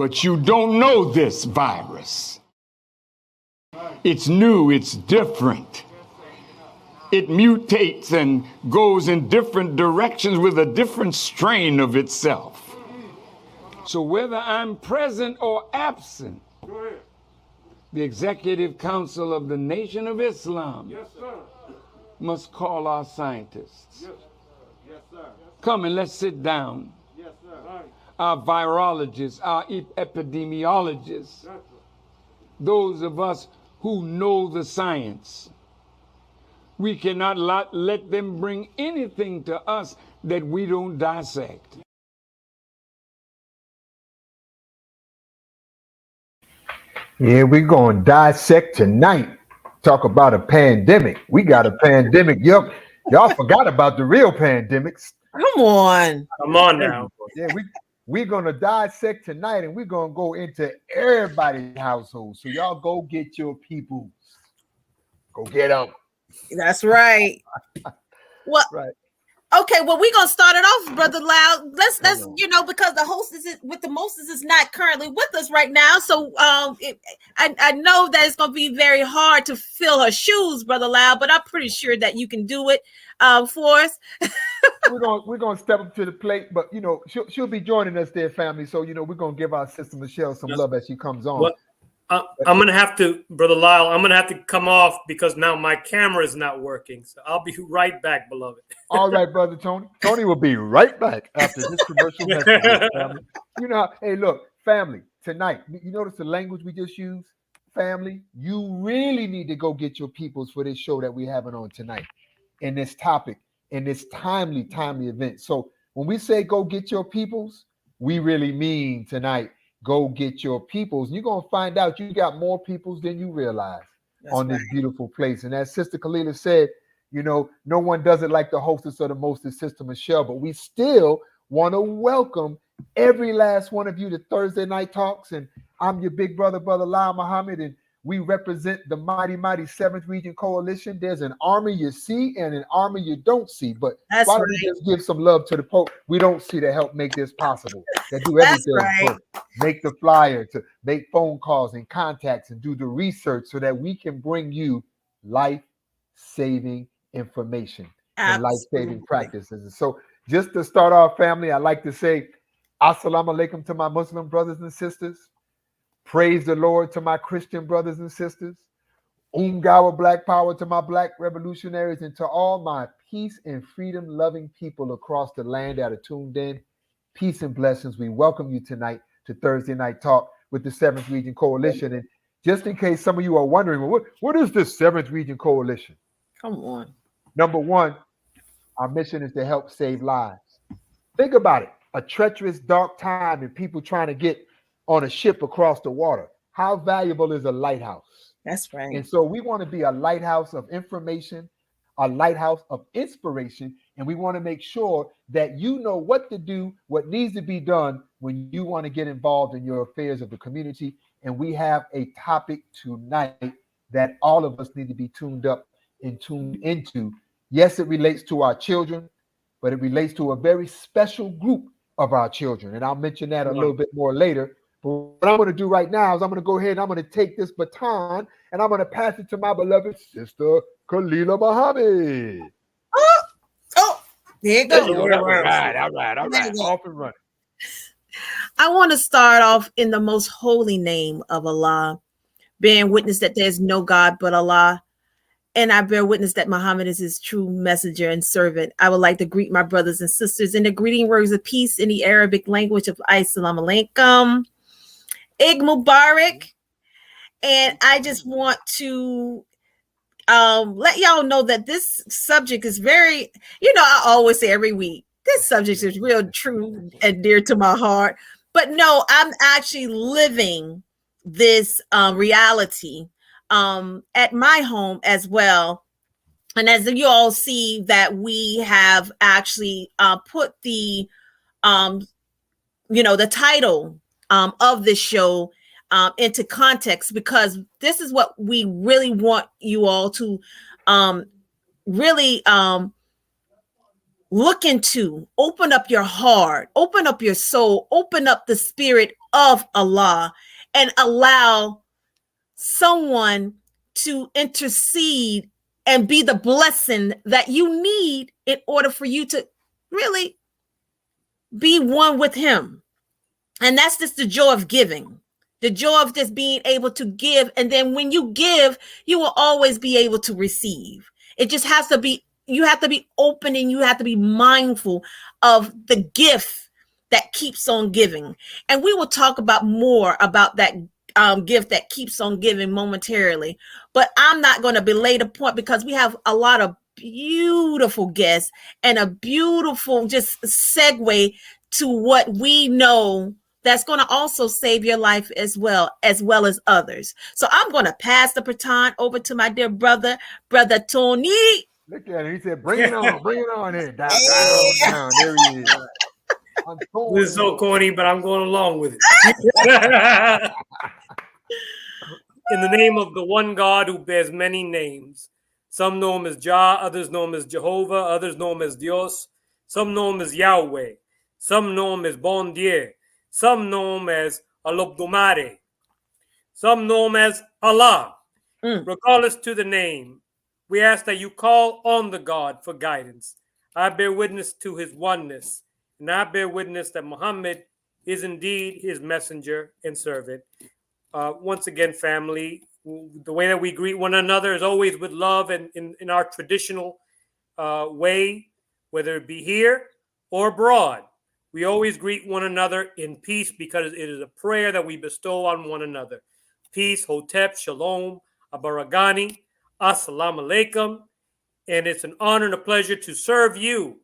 But you don't know this virus. It's new, it's different. It mutates and goes in different directions with a different strain of itself. So whether I'm present or absent, the Executive Council of the Nation of Islam must call our scientists. Come and let's sit down. Our virologists, our epidemiologists, those of us who know the science. We cannot let them bring anything to us that we don't dissect. Yeah, we're going to dissect tonight. Talk about a pandemic. We got a pandemic. Yup. Y'all forgot about the real pandemics. Come on. Come on now. Yeah, we're going to dissect tonight, and we're going to go into everybody's household. So y'all go get your peoples. Go get them. That's right. Well, right. Okay, well, we're gonna start it off, Brother Loud. Let's because the hostess is not currently with us right now. So I know that it's gonna be very hard to fill her shoes, Brother Loud, but I'm pretty sure that you can do it for us. we're gonna step up to the plate, but she'll be joining us there, family. So we're gonna give our sister Michelle some love as she comes on. Well, I'm gonna have to, Brother Lyle. I'm gonna have to come off because now my camera is not working. So I'll be right back, beloved. All right, Brother Tony. Tony will be right back after this commercial message, family. Hey, look, family. Tonight, you notice the language we just used, family. You really need to go get your peoples for this show that we're having on tonight, in this topic, in this timely event. So when we say go get your peoples, we really mean tonight. Go get your peoples. You're going to find out you got more peoples than you realize. That's on this beautiful place. And as Sister Kalila said, no one does it like the hostess of the mostest, Sister Michelle, but we still want to welcome every last one of you to Thursday Night Talks. And I'm your big brother, Brother Lyle Muhammad, and we represent the mighty 7th Region Coalition. There's an army you see and an army you don't see. But why don't we just give some love to the Pope we don't see to help make this possible? That do everything. Make the flyer, to make phone calls and contacts and do the research so that we can bring you life-saving information and life-saving practices. And so just to start off, family, I'd like to say Assalamu alaikum to my Muslim brothers and sisters. Praise the Lord to my Christian brothers and sisters. Gawa Black Power to my Black revolutionaries, and to all my peace and freedom loving people across the land that are tuned in. Peace and blessings. We welcome you tonight to Thursday Night Talk with the 7th Region Coalition. And just in case some of you are wondering, well, what is this 7th Region Coalition? Come on. Number one, our mission is to help save lives. Think about it. A treacherous, dark time and people trying to get on a ship across the water. How valuable is a lighthouse? That's right. And so we want to be a lighthouse of information, a lighthouse of inspiration, and we want to make sure that you know what to do, what needs to be done when you want to get involved in your affairs of the community. And we have a topic tonight that all of us need to be tuned up and tuned into. Yes, it relates to our children, but it relates to a very special group of our children. And I'll mention that a little bit more later. But what I'm going to do right now is I'm going to go ahead and I'm going to take this baton and I'm going to pass it to my beloved sister, Kalila Muhammad. Oh, there you go. All right. Off and running. I want to start off in the most holy name of Allah, bearing witness that there's no God but Allah. And I bear witness that Muhammad is his true messenger and servant. I would like to greet my brothers and sisters in the greeting words of peace in the Arabic language of Assalamu alaikum, Eid Mubarak. And I just want to let y'all know that this subject is very, I always say every week, this subject is real true and dear to my heart. But no, I'm actually living this reality at my home as well. And as you all see that we have actually put the the title of this show into context, because this is what we really want you all to really look into, open up your heart, open up your soul, open up the spirit of Allah, and allow someone to intercede and be the blessing that you need in order for you to really be one with him. And that's just the joy of giving, the joy of just being able to give. And then when you give, you will always be able to receive. It just has to be, you have to be open and you have to be mindful of the gift that keeps on giving. And we will talk about more about that gift that keeps on giving momentarily. But I'm not going to belay the point because we have a lot of beautiful guests and a beautiful just segue to what we know that's going to also save your life as well as others. So I'm going to pass the baton over to my dear brother Tony. Look at him. He said, bring it on here. Down. There he is. This is so corny, but I'm going along with it. In the name of the one God who bears many names. Some know him as Jah, others know him as Jehovah, others know him as Dios. Some know him as Yahweh. Some know him as Bon Dieu. Some know him as Alobdomare. Some know him as Allah. Regardless to the name, we ask that you call on the God for guidance. I bear witness to his oneness, and I bear witness that Muhammad is indeed his messenger and servant. Once again, family, the way that we greet one another is always with love and in our traditional way, whether it be here or abroad. We always greet one another in peace because it is a prayer that we bestow on one another. Peace, Hotep, Shalom, Abaragani, Assalamu Alaikum. And it's an honor and a pleasure to serve you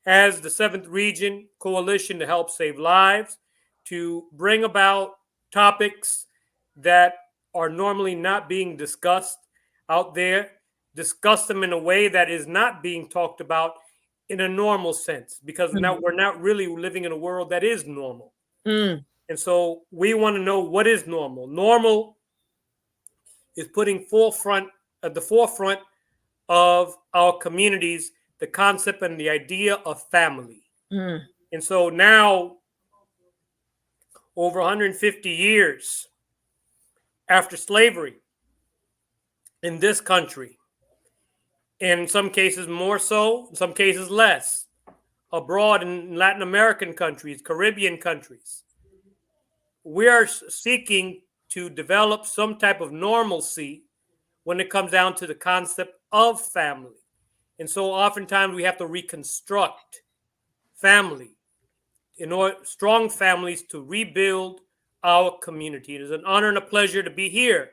as the 7th Region Coalition to help save lives, to bring about topics that are normally not being discussed out there, discuss them in a way that is not being talked about in a normal sense, because now we're not really living in a world that is normal. And so we want to know what is normal. Normal is putting at the forefront of our communities the concept and the idea of family. And so now, over 150 years after slavery in this country, in some cases more so, in some cases less, abroad in Latin American countries, Caribbean countries, we are seeking to develop some type of normalcy when it comes down to the concept of family. And so oftentimes we have to reconstruct family in order strong families to rebuild our community. It is an honor and a pleasure to be here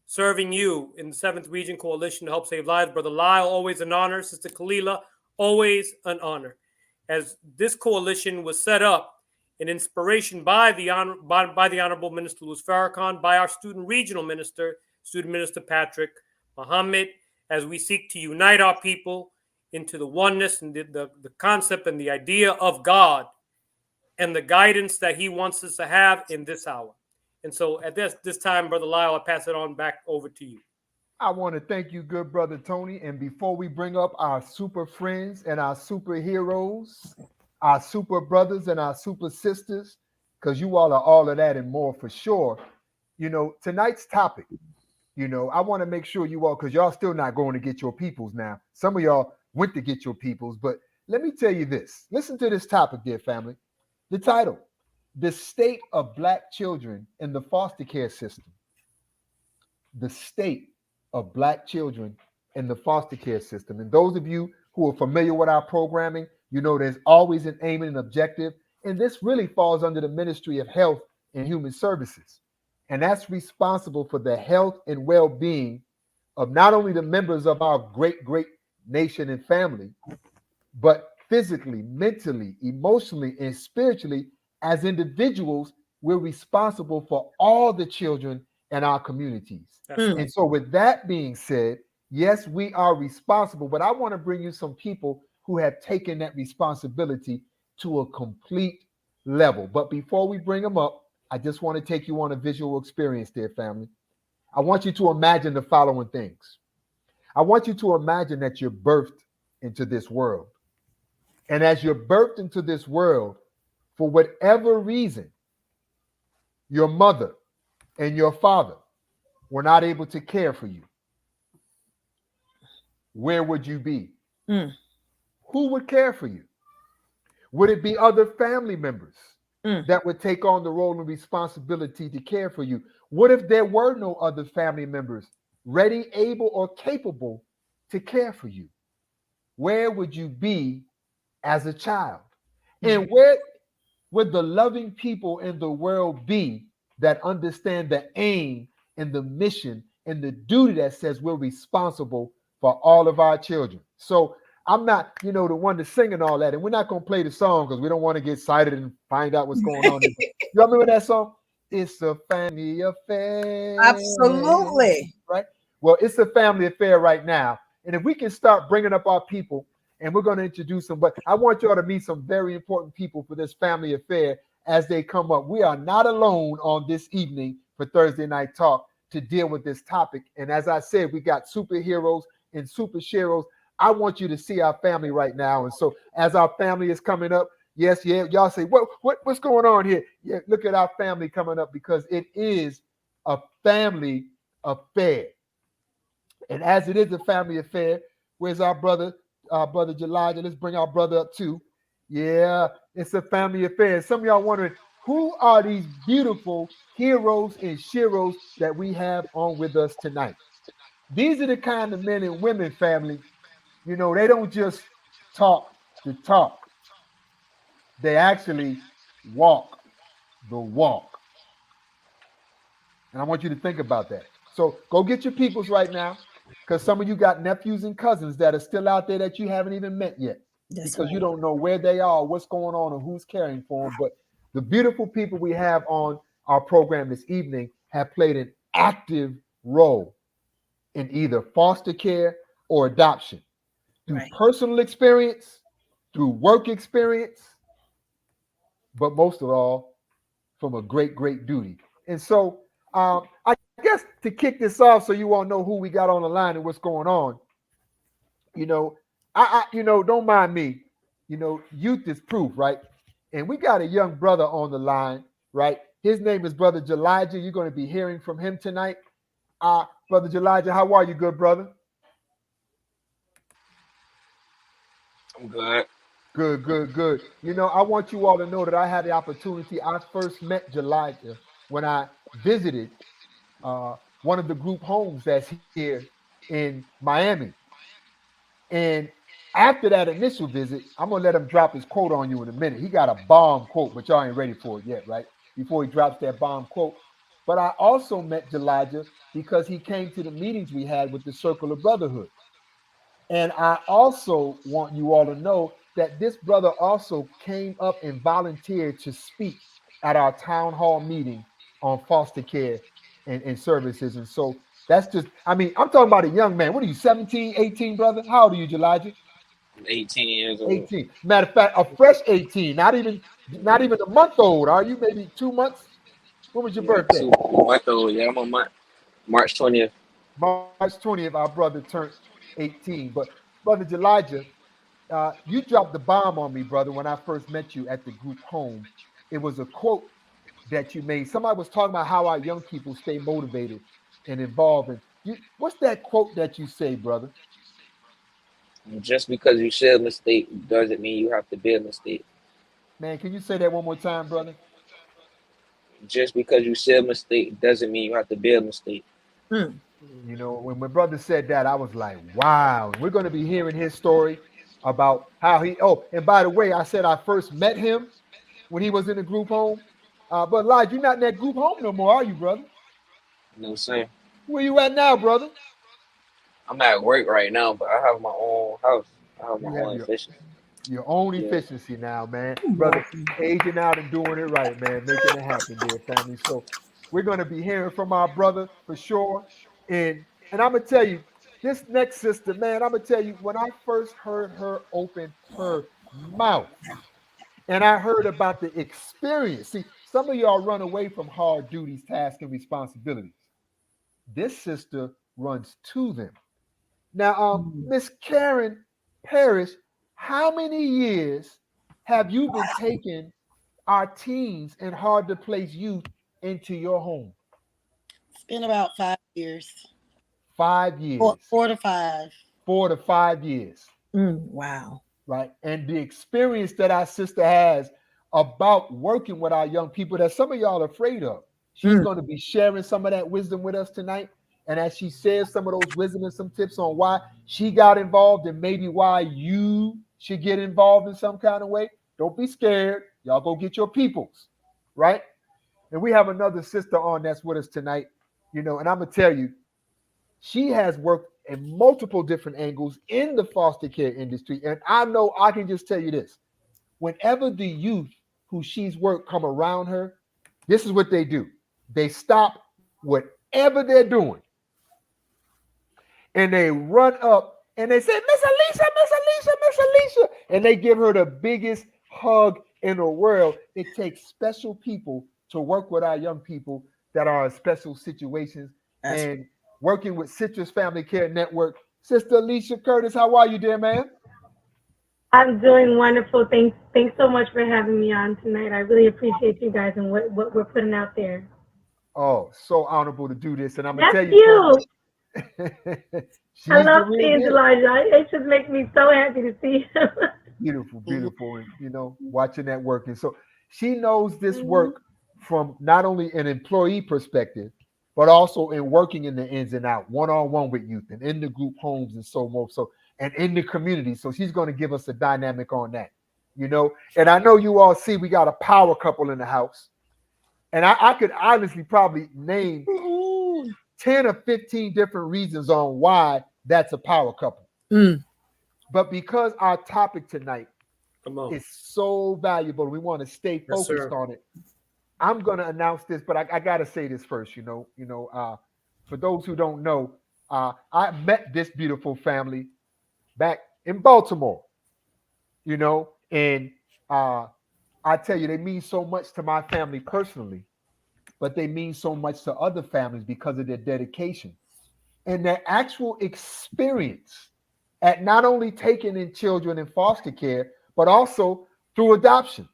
serving you in the 7th Region Coalition to help save lives. Brother Lyle, always an honor. Sister Kalila, always an honor. As this coalition was set up in inspiration by the Honorable Minister Louis Farrakhan, by our Student Minister Patrick Muhammad, as we seek to unite our people into the oneness and the concept and the idea of God and the guidance that he wants us to have in this hour. And so at this time, Brother Lyle, I pass it on back over to you. I want to thank you, good brother Tony. And before we bring up our super friends and our superheroes, our super brothers and our super sisters, because you all are all of that and more for sure, tonight's topic, I want to make sure you all, because y'all still not going to get your peoples now. Some of y'all went to get your peoples, but let me tell you this. Listen to this topic, dear family. The title: The State of Black Children in the Foster Care System. The state of Black children in the foster care system. And those of you who are familiar with our programming, there's always an aim and an objective. And this really falls under the Ministry of Health and Human Services. And that's responsible for the health and well-being of not only the members of our great, great nation and family, but physically, mentally, emotionally, and spiritually, as individuals, we're responsible for all the children in our communities. And so with that being said, yes, we are responsible, but I want to bring you some people who have taken that responsibility to a complete level. But before we bring them up, I just want to take you on a visual experience, dear family. I want you to imagine the following things. I want you to imagine that you're birthed into this world. And as you're birthed into this world, for whatever reason, your mother and your father were not able to care for you, where would you be? Mm. Who would care for you? Would it be other family members Mm. that would take on the role and responsibility to care for you? What if there were no other family members ready, able, or capable to care for you? Where would you be as a child? And where would the loving people in the world be that understand the aim and the mission and the duty that says we're responsible for all of our children? So I'm not, the one that's singing all that, and we're not going to play the song because we don't want to get excited and find out what's going on. You remember that song? It's a family affair. Absolutely. Right? Well, it's a family affair right now. And if we can start bringing up our people, and we're going to introduce them, but I want y'all to meet some very important people for this family affair as they come up. We are not alone on this evening for Thursday Night Talk to deal with this topic. And as I said, we got superheroes and super sheroes. I want you to see our family right now. And so as our family is coming up, yes, yeah, y'all say, what's going on here? Yeah, look at our family coming up because it is a family affair. And as it is a family affair, where's our brother Elijah? Let's bring our brother up too. Yeah, it's a family affair. Some of y'all wondering, who are these beautiful heroes and sheroes that we have on with us tonight? These are the kind of men and women, family. They don't just talk the talk. They actually walk the walk. And I want you to think about that. So go get your peoples right now, because some of you got nephews and cousins that are still out there that you haven't even met yet. That's because right. you don't know where they are, what's going on, or who's caring for them. But the beautiful people we have on our program this evening have played an active role in either foster care or adoption through Right. personal experience, through work experience, but most of all, from a great, great duty. And so I guess to kick this off so you all know who we got on the line and what's going on, don't mind me. Youth is proof, right? And we got a young brother on the line, right? His name is Brother Elijah. You're going to be hearing from him tonight. Brother Elijah, how are you, good brother? I'm good. Good, good, good. I want you all to know that I had the opportunity. I first met Elijah when I visited one of the group homes that's here in Miami. And after that initial visit, I'm going to let him drop his quote on you in a minute. He got a bomb quote, but y'all ain't ready for it yet, right? Before he drops that bomb quote. But I also met Elijah because he came to the meetings we had with the Circle of Brotherhood. And I also want you all to know that this brother also came up and volunteered to speak at our town hall meeting on foster care and services. And so that's just, I'm talking about a young man. What are you, 17, 18, brother? How old are you, Elijah? I'm 18 years old. 18. Matter of fact, a fresh 18, not even a month old. Are you? Maybe 2 months? When was your Yeah, birthday? 2 month old. Yeah, I'm on March 20th. March 20th, our brother turned 18. But Brother Elijah, you dropped the bomb on me, brother, when I first met you at the group home. It was a quote that you made. Somebody was talking about how our young people stay motivated and involved. And what's that quote that you say, brother? Just because you share a mistake doesn't mean you have to be a mistake. Man, can you say that one more time, brother? Just because you share a mistake doesn't mean you have to be a mistake. Mm. When my brother said that, I was like, wow. And we're going to be hearing his story about how and by the way, I said I first met him when he was in the group home. But Elijah, you're not in that group home no more, are you, brother? You know what I'm saying? Where you at now, brother? I'm at work right now, but I have my own house. I have my You have own efficiency. your own Yeah. efficiency now, man. Brother, aging out and doing it right, man. Making it happen there, family. So we're going to be hearing from our brother for sure. And I'm going to tell you, this next sister, man, I'm going to tell you, when I first heard her open her mouth and I heard about the experience. See, some of y'all run away from hard duties, tasks, and responsibilities. This sister runs to them. Now, Miss Karen Parrish, How many years have you been taking our teens and hard to place youth into your home? It's been about 5 years. 5 years. 4 to 5. 4 to 5 years. Wow. Right. And the experience that our sister has about working with our young people that some of y'all are afraid of. She's going to be sharing some of that wisdom with us tonight. And as she shares some of those wisdom and some tips on why she got involved and maybe why you should get involved in some kind of way, don't be scared. Y'all go get your peoples. Right. And we have another sister on that's with us tonight, and I'm going to tell you, she has worked in multiple different angles in the foster care industry. And I know I can just tell you this. Whenever the youth who she's worked come around her, this is what they do. They stop whatever they're doing. And they run up and they say, Miss Alicia, Miss Alicia, Miss Alicia. And they give her the biggest hug in the world. It takes special people to work with our young people that are in special situations. And working with Citrus Family Care Network. Sister Alicia Curtis, how are you, dear man? I'm doing wonderful. Thanks so much for having me on tonight. I really appreciate you guys and what we're putting out there. Oh, so honorable to do this. And I'm That's going to tell you. I love seeing Elijah. It just makes me so happy to see him. Beautiful, beautiful. And, watching that work. And so she knows this work from not only an employee perspective, but also in working in the ins and out, one-on-one with youth and in the group homes and so more. So, and in the community. So she's going to give us a dynamic on that, And I know you all see we got a power couple in the house. And I could honestly probably name 10 or 15 different reasons on why that's a power couple. But because our topic tonight is so valuable, we want to stay focused on it. I'm going to announce this, but I got to say this first, for those who don't know, I met this beautiful family back in Baltimore, and I tell you, they mean so much to my family personally, but they mean so much to other families because of their dedication and their actual experience at not only taking in children in foster care, but also through adoption.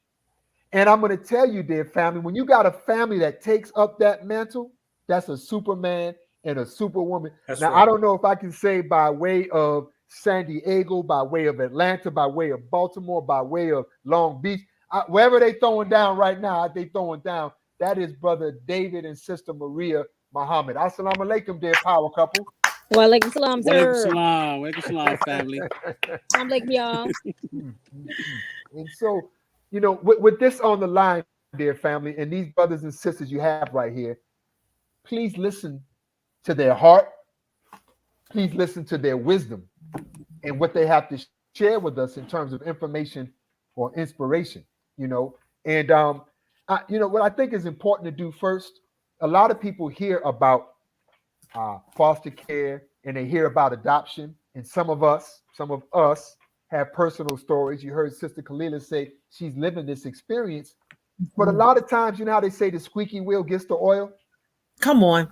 And I'm going to tell you, dear family, when you got a family that takes up that mantle, that's a Superman and a Superwoman. Now, I don't know if I can say by way of San Diego, by way of Atlanta, by way of Baltimore, by way of Long Beach, wherever they throwing down right now, they throwing down. That is Brother David and Sister Maria Muhammad. Assalamu alaikum, dear power couple. Wa alaikum salam, sir. Wa alaikum salam, family. I'm like y'all. And so, with this on the line, dear family, and these brothers and sisters you have right here, please listen to their heart. Please listen to their wisdom and what they have to share with us in terms of information or inspiration, And, what I think is important to do first, a lot of people hear about foster care and they hear about adoption. And some of us have personal stories. You heard Sister Kalila say she's living this experience. But a lot of times, how they say the squeaky wheel gets the oil? Come on.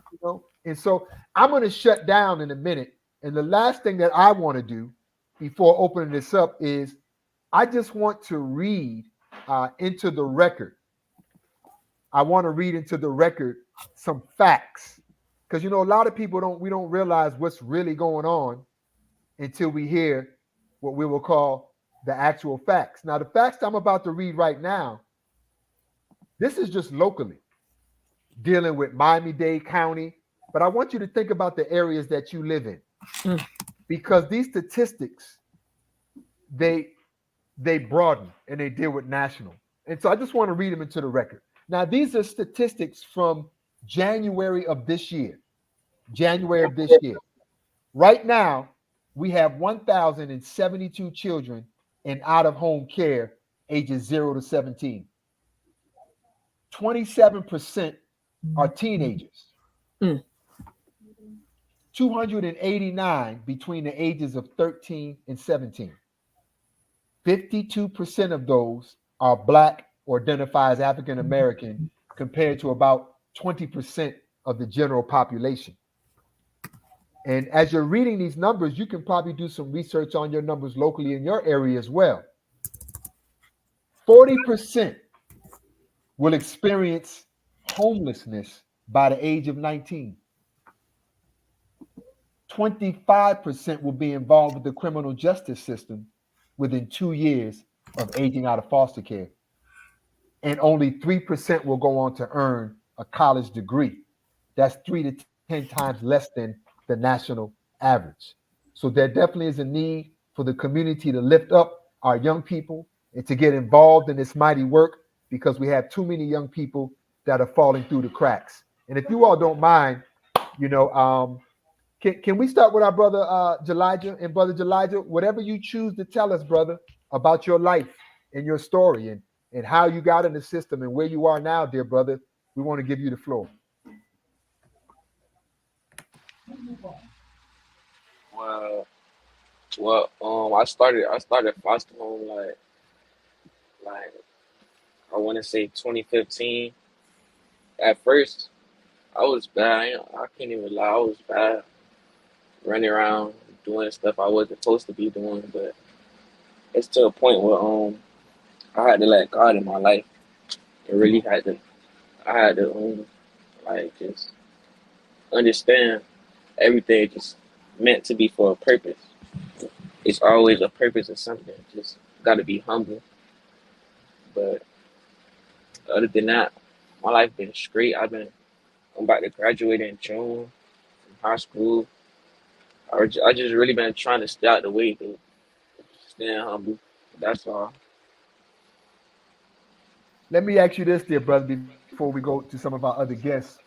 And so I'm going to shut down in a minute. And the last thing that I want to do before opening this up is I just want to read into the record. I want to read into the record some facts. Because, a lot of people don't realize what's really going on until we hear what we will call the actual facts. Now, the facts I'm about to read right now, this is just locally dealing with Miami-Dade County, but I want you to think about the areas that you live in because these statistics, they broaden and they deal with national. And so I just want to read them into the record. Now, these are statistics from January of this year. Right now, we have 1,072 children in out-of-home care ages 0 to 17. 27% are teenagers. 289 between the ages of 13 and 17. 52% of those are Black or identify as African American compared to about 20% of the general population. And as you're reading these numbers, you can probably do some research on your numbers locally in your area as well. 40% will experience homelessness by the age of 19. 25% will be involved with the criminal justice system within 2 years of aging out of foster care. And only 3% will go on to earn a college degree. That's 3 to 10 times less than the national average. So there definitely is a need for the community to lift up our young people and to get involved in this mighty work, because we have too many young people that are falling through the cracks. And if you all don't mind, you know, can we start with our brother Elijah? And brother Elijah, whatever you choose to tell us, brother, about your life and your story and how you got in the system and where you are now, dear brother, we want to give you the floor. Well, I started foster home like I want to say 2015. At first, I was bad. I can't even lie. I was bad, running around doing stuff I wasn't supposed to be doing. But it's to a point where I had to let God in my life. It really had to. I had to like just understand everything just meant to be for a purpose. It's always a purpose or something. Just gotta be humble. But other than that, my life been straight. I'm about to graduate in June from high school. I just really been trying to stay out the way, though. Staying humble. That's all. Let me ask you this, dear brother, before we go to some of our other guests.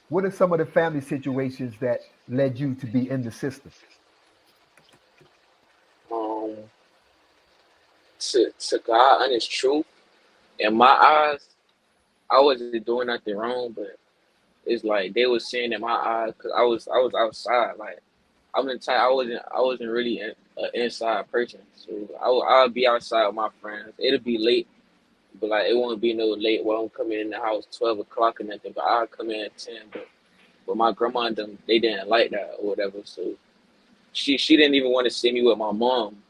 What are some of the family situations that led you to be in the system? Um, to God honest truth, in my eyes, I wasn't doing nothing wrong, but it's like they was seeing in my eyes because I was outside. Like I'm the type I wasn't really an inside person, so I'll be outside with my friends. It'll be late, but like it won't be no late where I'm coming in the house 12 o'clock or nothing. But I'll come in at 10. But my grandma and them, they didn't like that or whatever. So she didn't even want to see me with my mom.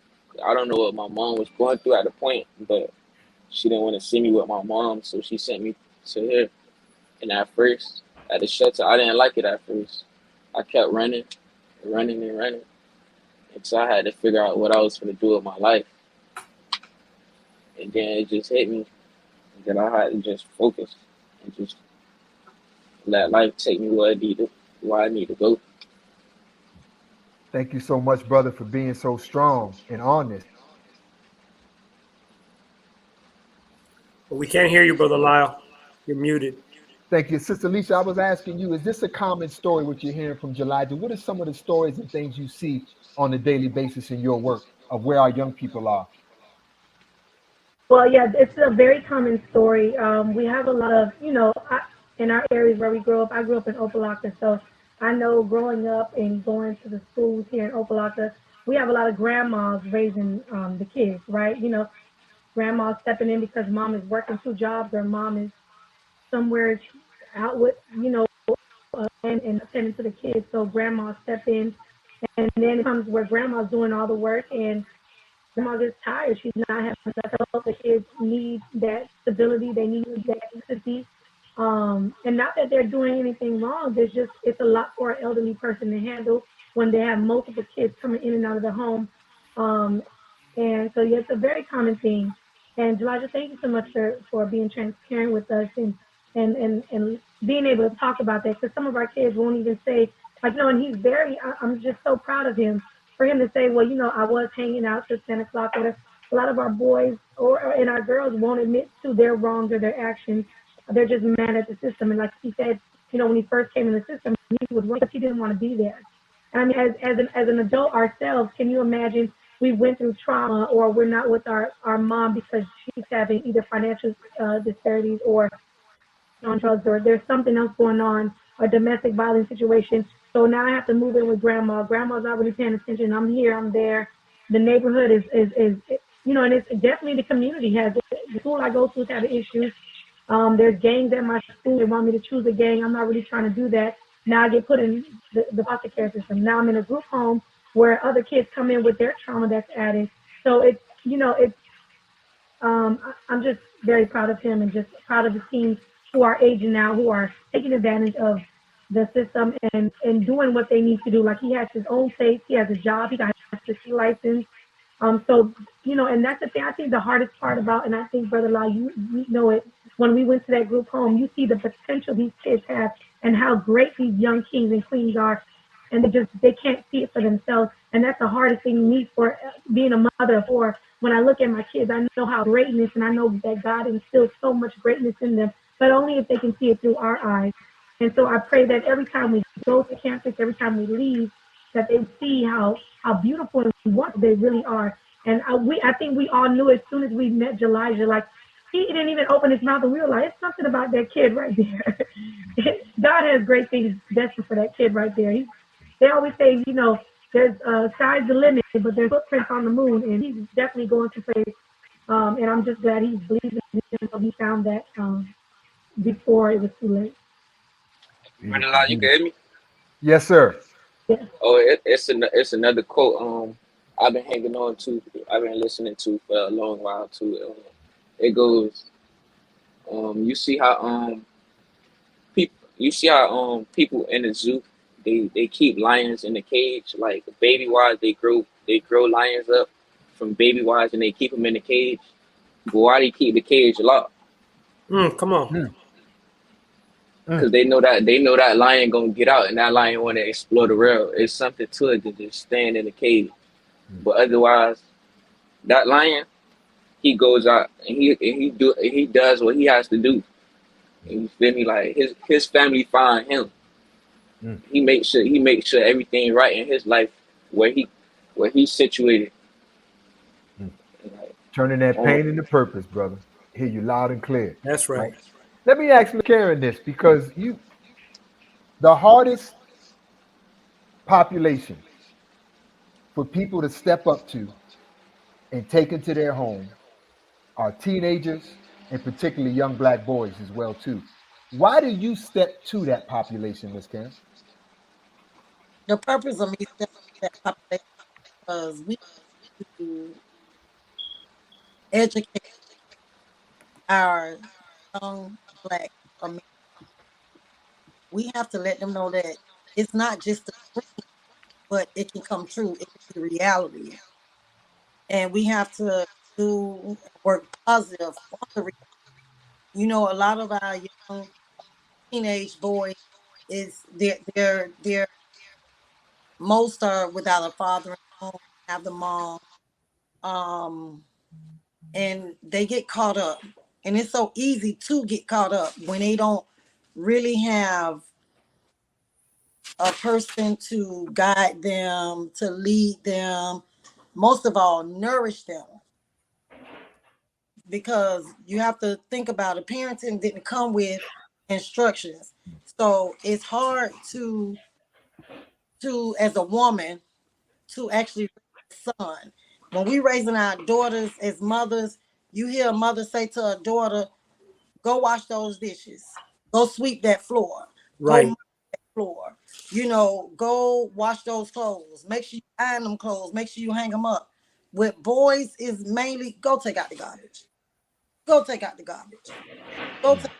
I don't know what my mom was going through at the point, but she didn't want to see me with my mom, so she sent me to her. And at first, at the shelter, I didn't like it at first. I kept running, running and running until I had to figure out what I was going to do with my life. And then it just hit me that I had to just focus and just let life take me where I need to go. Thank you so much, brother, for being so strong and honest. But we can't hear you, Brother Lyle. You're muted. Thank you. Sister Lisa, I was asking you, is this a common story what you're hearing from Elijah? What are some of the stories and things you see on a daily basis in your work of where our young people are? Well, yeah, it's a very common story. We have a lot of, in our areas where we grow up. I grew up in Opalaka, so I know growing up and going to the schools here in Opalaka, we have a lot of grandmas raising the kids, right? Grandma stepping in because mom is working two jobs or mom is somewhere out with, and attending to the kids. So grandma step in, and then it comes where grandma's doing all the work and grandma gets tired. She's not having enough help. The kids need that stability. They need that consistency. And not that they're doing anything wrong. It's a lot for an elderly person to handle when they have multiple kids coming in and out of the home. Um, and so, yeah, it's a very common thing. And Elijah, thank you so much for being transparent with us and being able to talk about that, because some of our kids won't even say, like, no, and I'm just so proud of him for him to say, well, I was hanging out till 10 o'clock. Or a lot of our boys and our girls won't admit to their wrongs or their actions. They're just mad at the system. And like he said, when he first came in the system, he was wrong because he didn't want to be there. And I mean, as an adult ourselves, can you imagine we went through trauma or we're not with our mom because she's having either financial disparities or on drugs or there's something else going on, a domestic violence situation. So now I have to move in with grandma. Grandma's not really paying attention. I'm here, I'm there. The neighborhood is and it's definitely the community has it. The school I go to is having issues. There's gangs at my school. They want me to choose a gang. I'm not really trying to do that. Now I get put in the foster care system. Now I'm in a group home where other kids come in with their trauma that's added. So it's, it's I'm just very proud of him and just proud of the teams who are aging now, who are taking advantage of the system and doing what they need to do. Like he has his own place, he has a job, he got his 60 license. So and that's the thing. I think the hardest part about, and I think Brother Law, you know it. When we went to that group home, you see the potential these kids have and how great these young kings and queens are, and they can't see it for themselves. And that's the hardest thing me for being a mother of four. When I look at my kids, I know how greatness, and I know that God instills so much greatness in them, but only if they can see it through our eyes. And so I pray that every time we go to campus, every time we leave, that they see how beautiful and wonderful they really are. And I think we all knew as soon as we met Elijah, like he didn't even open his mouth, and we were like, it's something about that kid right there. God has great things destined for that kid right there. They always say, there's sky's the limit, but there's footprints on the moon, and he's definitely going to place. And I'm just glad he's believing in him, so he found that before it was too late. Brother Law, you can hear me? Yes, sir. Yeah. Oh, it's another quote. I've been hanging on to. I've been listening to for a long while too. It goes. You see how people in the zoo they keep lions in the cage, like baby wise. They grow lions up from baby wise and they keep them in the cage. But why do you keep the cage locked? Come on. Because they know that lion gonna get out and that lion want to explore the world. It's something to it than just staying in the cage. But otherwise, that lion, he goes out and he does what he has to do. And you feel me? Like his family find him. He makes sure everything right in his life where he's situated. Turning that pain into purpose, brother. Hear you loud and clear. That's right. Let me ask Karen this, because the hardest population for people to step up to and take into their home are teenagers, and particularly young black boys as well too. Why do you step to that population, Miss Karen? The purpose of me stepping to that population because we need to educate our young black Americans. We have to let them know that it's not just a dream, but it can come true. It can be reality. And we have to do work positive on the reality. A lot of our young teenage boys is they're most are without a father in the home, have the mom, and they get caught up. And it's so easy to get caught up when they don't really have a person to guide them, to lead them, most of all, nourish them. Because you have to think about it, parenting didn't come with instructions. So it's hard to as a woman to actually raise a son. When we raising our daughters as mothers, you hear a mother say to a daughter, go wash those dishes, go sweep that floor, Right. go mop that floor, go wash those clothes, make sure you iron them clothes, make sure you hang them up. With boys is mainly go take out the garbage. Go take out the garbage. Go take.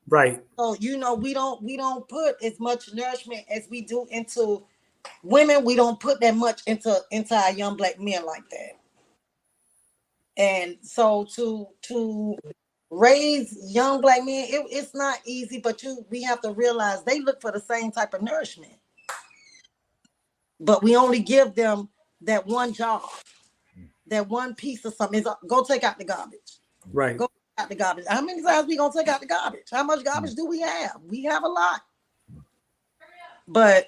Right. So we don't put as much nourishment as we do into women. We don't put that much into our young black men like that. And so to raise young black men, it's not easy, but we have to realize they look for the same type of nourishment. But we only give them that one job, that one piece of something. Is go take out the garbage. Right. Go take out the garbage. How many times we gonna take out the garbage? How much garbage do we have? We have a lot. But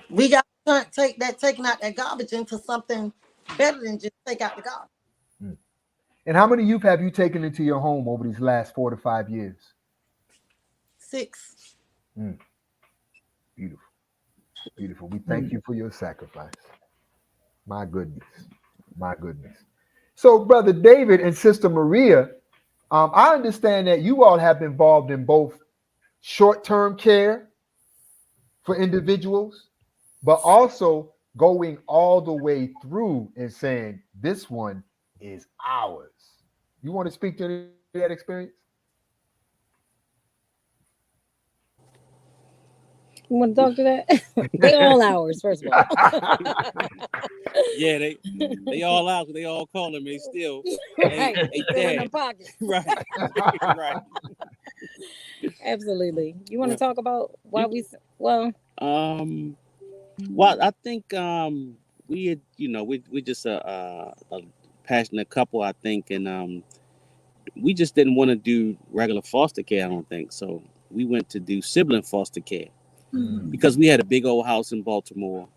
we got to taking out that garbage into something better than just take out the garbage. And how many youth have you taken into your home over these last 4 to 5 years? 6. Beautiful. Beautiful. We thank you for your sacrifice. My goodness. My goodness. So, Brother David and Sister Maria, I understand that you all have been involved in both short-term care for individuals, but also going all the way through and saying this one is ours. You want to speak to any of that experience? You want to talk to that? They all ours, first of all. Yeah, they all out. They all calling me still. Right. Hey, Still in Dad. them pockets. Right. Right. Absolutely. You want to Right. talk about why well, Um. Well, I think we had, we just a passionate couple, I think, and we just didn't want to do regular foster care. I don't think so. We went to do sibling foster care because we had a big old house in Baltimore,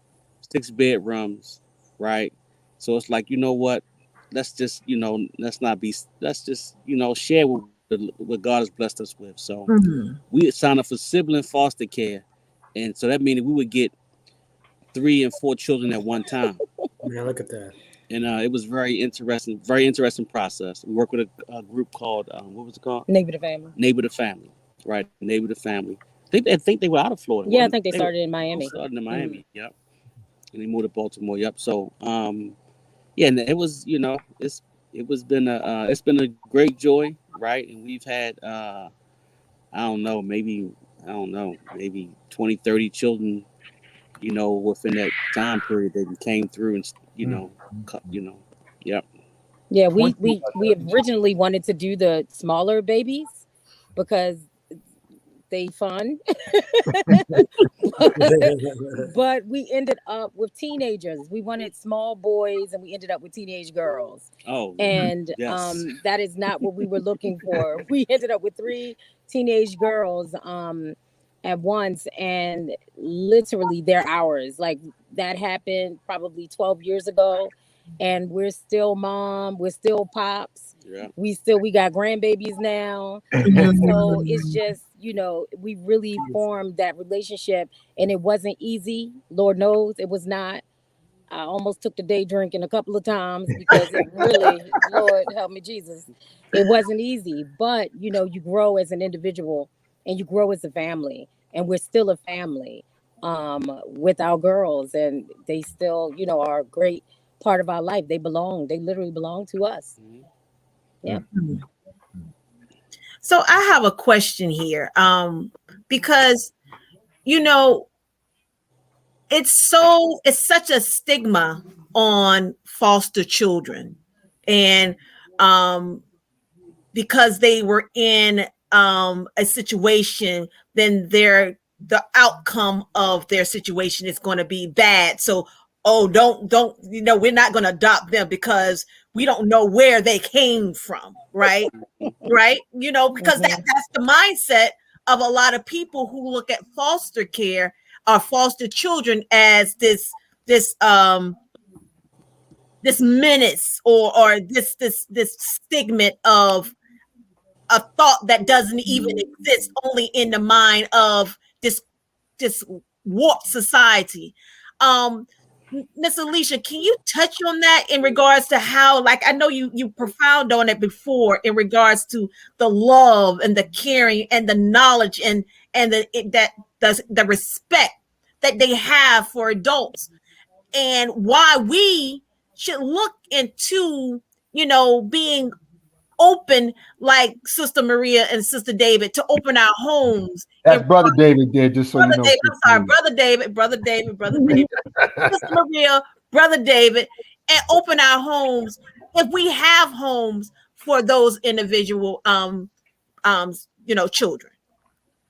6 bedrooms, right? So it's like, you know what? Let's just, let's just, share what God has blessed us with. So we signed up for sibling foster care. And so that means we would get 3 and 4 children at one time. Yeah, look at that. And it was very interesting process. We worked with a group called, what was it called? Neighbor to Family. Neighbor to Family, right? Neighbor to Family. I think they were out of Florida. Yeah, I think they started in Miami. Started in Miami, yep. And they moved to Baltimore, yep. So, yeah, and it was, it's been a great joy, right? And we've had, I don't know, maybe 20, 30 children, within that time period that came through and, yep. Yeah, we originally wanted to do the smaller babies because they fun. But we ended up with teenagers. We wanted small boys and we ended up with teenage girls. Oh, and yes. That is not what we were looking for. We ended up with 3 teenage girls at once, and literally they're ours. Like, that happened probably 12 years ago, and we're still mom, we're still pops. Yeah. We got grandbabies now. And so it's just, we really formed that relationship, and it wasn't easy. Lord knows it was not. I almost took the day drinking a couple of times because it really, Lord help me, Jesus, it wasn't easy. But, you grow as an individual and you grow as a family, and we're still a family with our girls, and they still, are a great part of our life. They literally belong to us. Yeah. So I have a question here, because it's such a stigma on foster children, and because they were in a situation, then the outcome of their situation is going to be bad. So, don't we're not going to adopt them because we don't know where they came from, right? Right? Because that's the mindset of a lot of people who look at foster care or foster children as this menace, or this stigma of a thought that doesn't even exist, only in the mind of this warped society. Miss Alicia, can you touch on that in regards to how, like, I know you profound on it before in regards to the love and the caring and the knowledge and the respect that they have for adults, and why we should look into being open, like Sister Maria and Sister David, to open our homes. That's Brother David did, just so you know. David, I'm sorry, Brother David, Sister Maria, Brother David, and open our homes, if we have homes, for those individual children.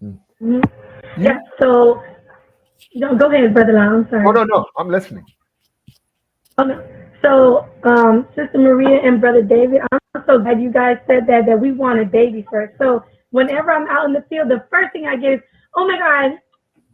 Mm-hmm. Yeah. So go ahead, Brother Lau. I'm sorry. Oh, no, I'm listening. Okay. So, Sister Maria and Brother David, I'm so glad you guys said that we wanted babies first. So whenever I'm out in the field, the first thing I get is, oh my God,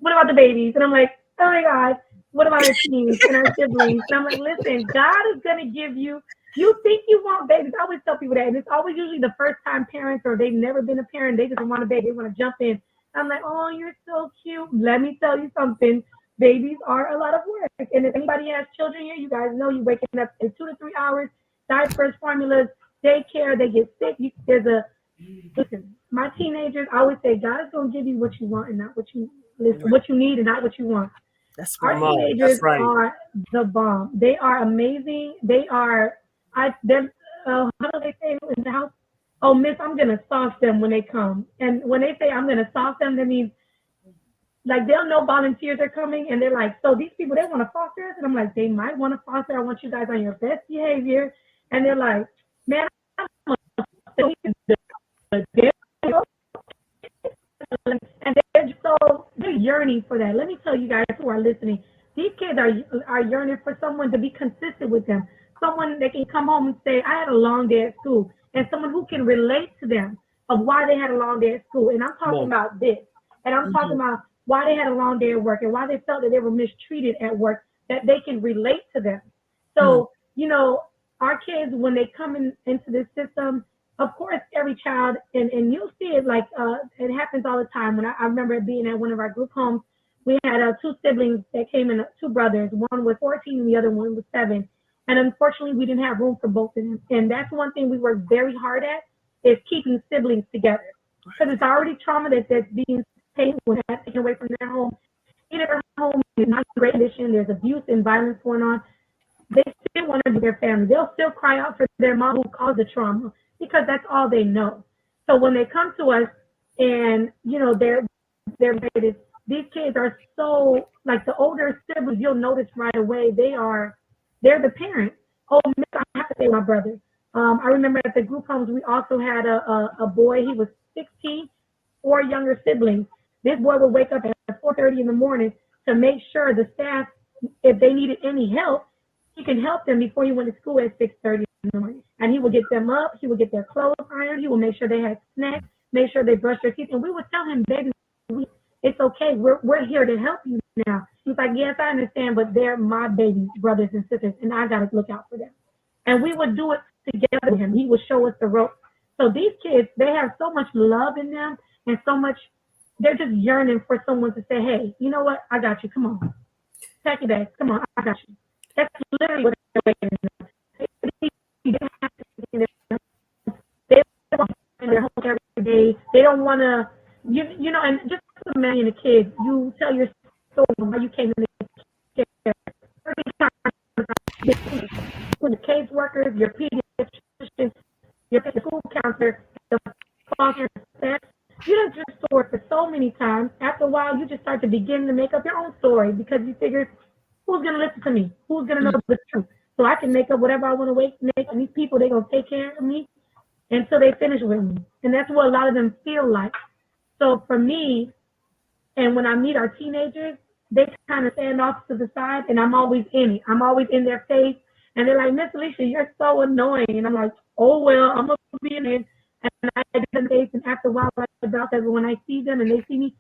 what about the babies? And I'm like, oh my God, what about our teens and our siblings? And I'm like, listen, God is going to give you think you want babies. I always tell people that. And it's always usually the first time parents, or they've never been a parent. They just want a baby. They want to jump in. I'm like, oh, you're so cute. Let me tell you something. Babies are a lot of work. And if anybody has children here, you guys know you're waking up in 2 to 3 hours, diapers, formulas, daycare, they get sick. Listen, my teenagers, I always say, God is going to give you what you want and not what you Listen, what you need and not what you want. That's Our right. Come on, teenagers that's right. are the bomb. They are amazing. They are. They're, how do they say in the house? Oh, Miss, I'm gonna sauce them when they come. And when they say I'm gonna sauce them, that means like they'll know volunteers are coming, and they're like, so these people they want to foster us, and I'm like, they might want to foster. I want you guys on your best behavior, and they're like, man, I'm a and they're yearning for that. Let me tell you guys who are listening. These kids are yearning for someone to be consistent with them, someone they can come home and say, "I had a long day at school," and someone who can relate to them of why they had a long day at school. And I'm talking about this, and I'm talking about why they had a long day at work and why they felt that they were mistreated at work. That they can relate to them. So you know, our kids when they come into this system, of course, every child, and you'll see it like it happens all the time. When I remember being at one of our group homes, we had two siblings that came in, two brothers. One was 14 and the other one was 7. And unfortunately, we didn't have room for both of them. And that's one thing we work very hard at is keeping siblings together. Because it's already trauma that's being taken away from their home. Either their home is not in great condition, there's abuse and violence going on. They still want to be their family. They'll still cry out for their mom who caused the trauma because that's all they know. So when they come to us and, you know, they're these kids are so, like the older siblings, you'll notice right away, they're the parents. Oh, I have to say my brother. I remember at the group homes, we also had a boy, he was 16, 4 younger siblings. This boy would wake up at 4:30 in the morning to make sure the staff, if they needed any help, he can help them before he went to school at 6:30 in the morning. And he would get them up, he would get their clothes ironed, he would make sure they had snacks, make sure they brushed their teeth. And we would tell him, baby, it's okay, we're here to help you now. He's like, yes, I understand, but they're my baby brothers and sisters, and I got to look out for them. And we would do it together with him. He would show us the ropes. So these kids, they have so much love in them and so much, they're just yearning for someone to say, hey, you know what? I got you. Come on. Pack your bags. Come on. I got you. That's literally what they're waiting for. They want to in their home every day. They don't want to, you know, and just imagine a kid, you tell your story why you came in the care. The case workers, your pediatrician, your school counselor, the foster staff, you done just story for so many times. After a while, you just start to begin to make up your own story because you figure, who's going to listen to me? Who's going to know the truth? So I can make up whatever I want to make, and these people, they're going to take care of me until they finish with me. And that's what a lot of them feel like. So for me, and when I meet our teenagers, they kind of stand off to the side, and I'm always in it. I'm always in their face. And they're like, Miss Alicia, you're so annoying. And I'm like, oh, well, I'm going to be in it. And I get in the face, and after a while, about that, when I see them and they see me,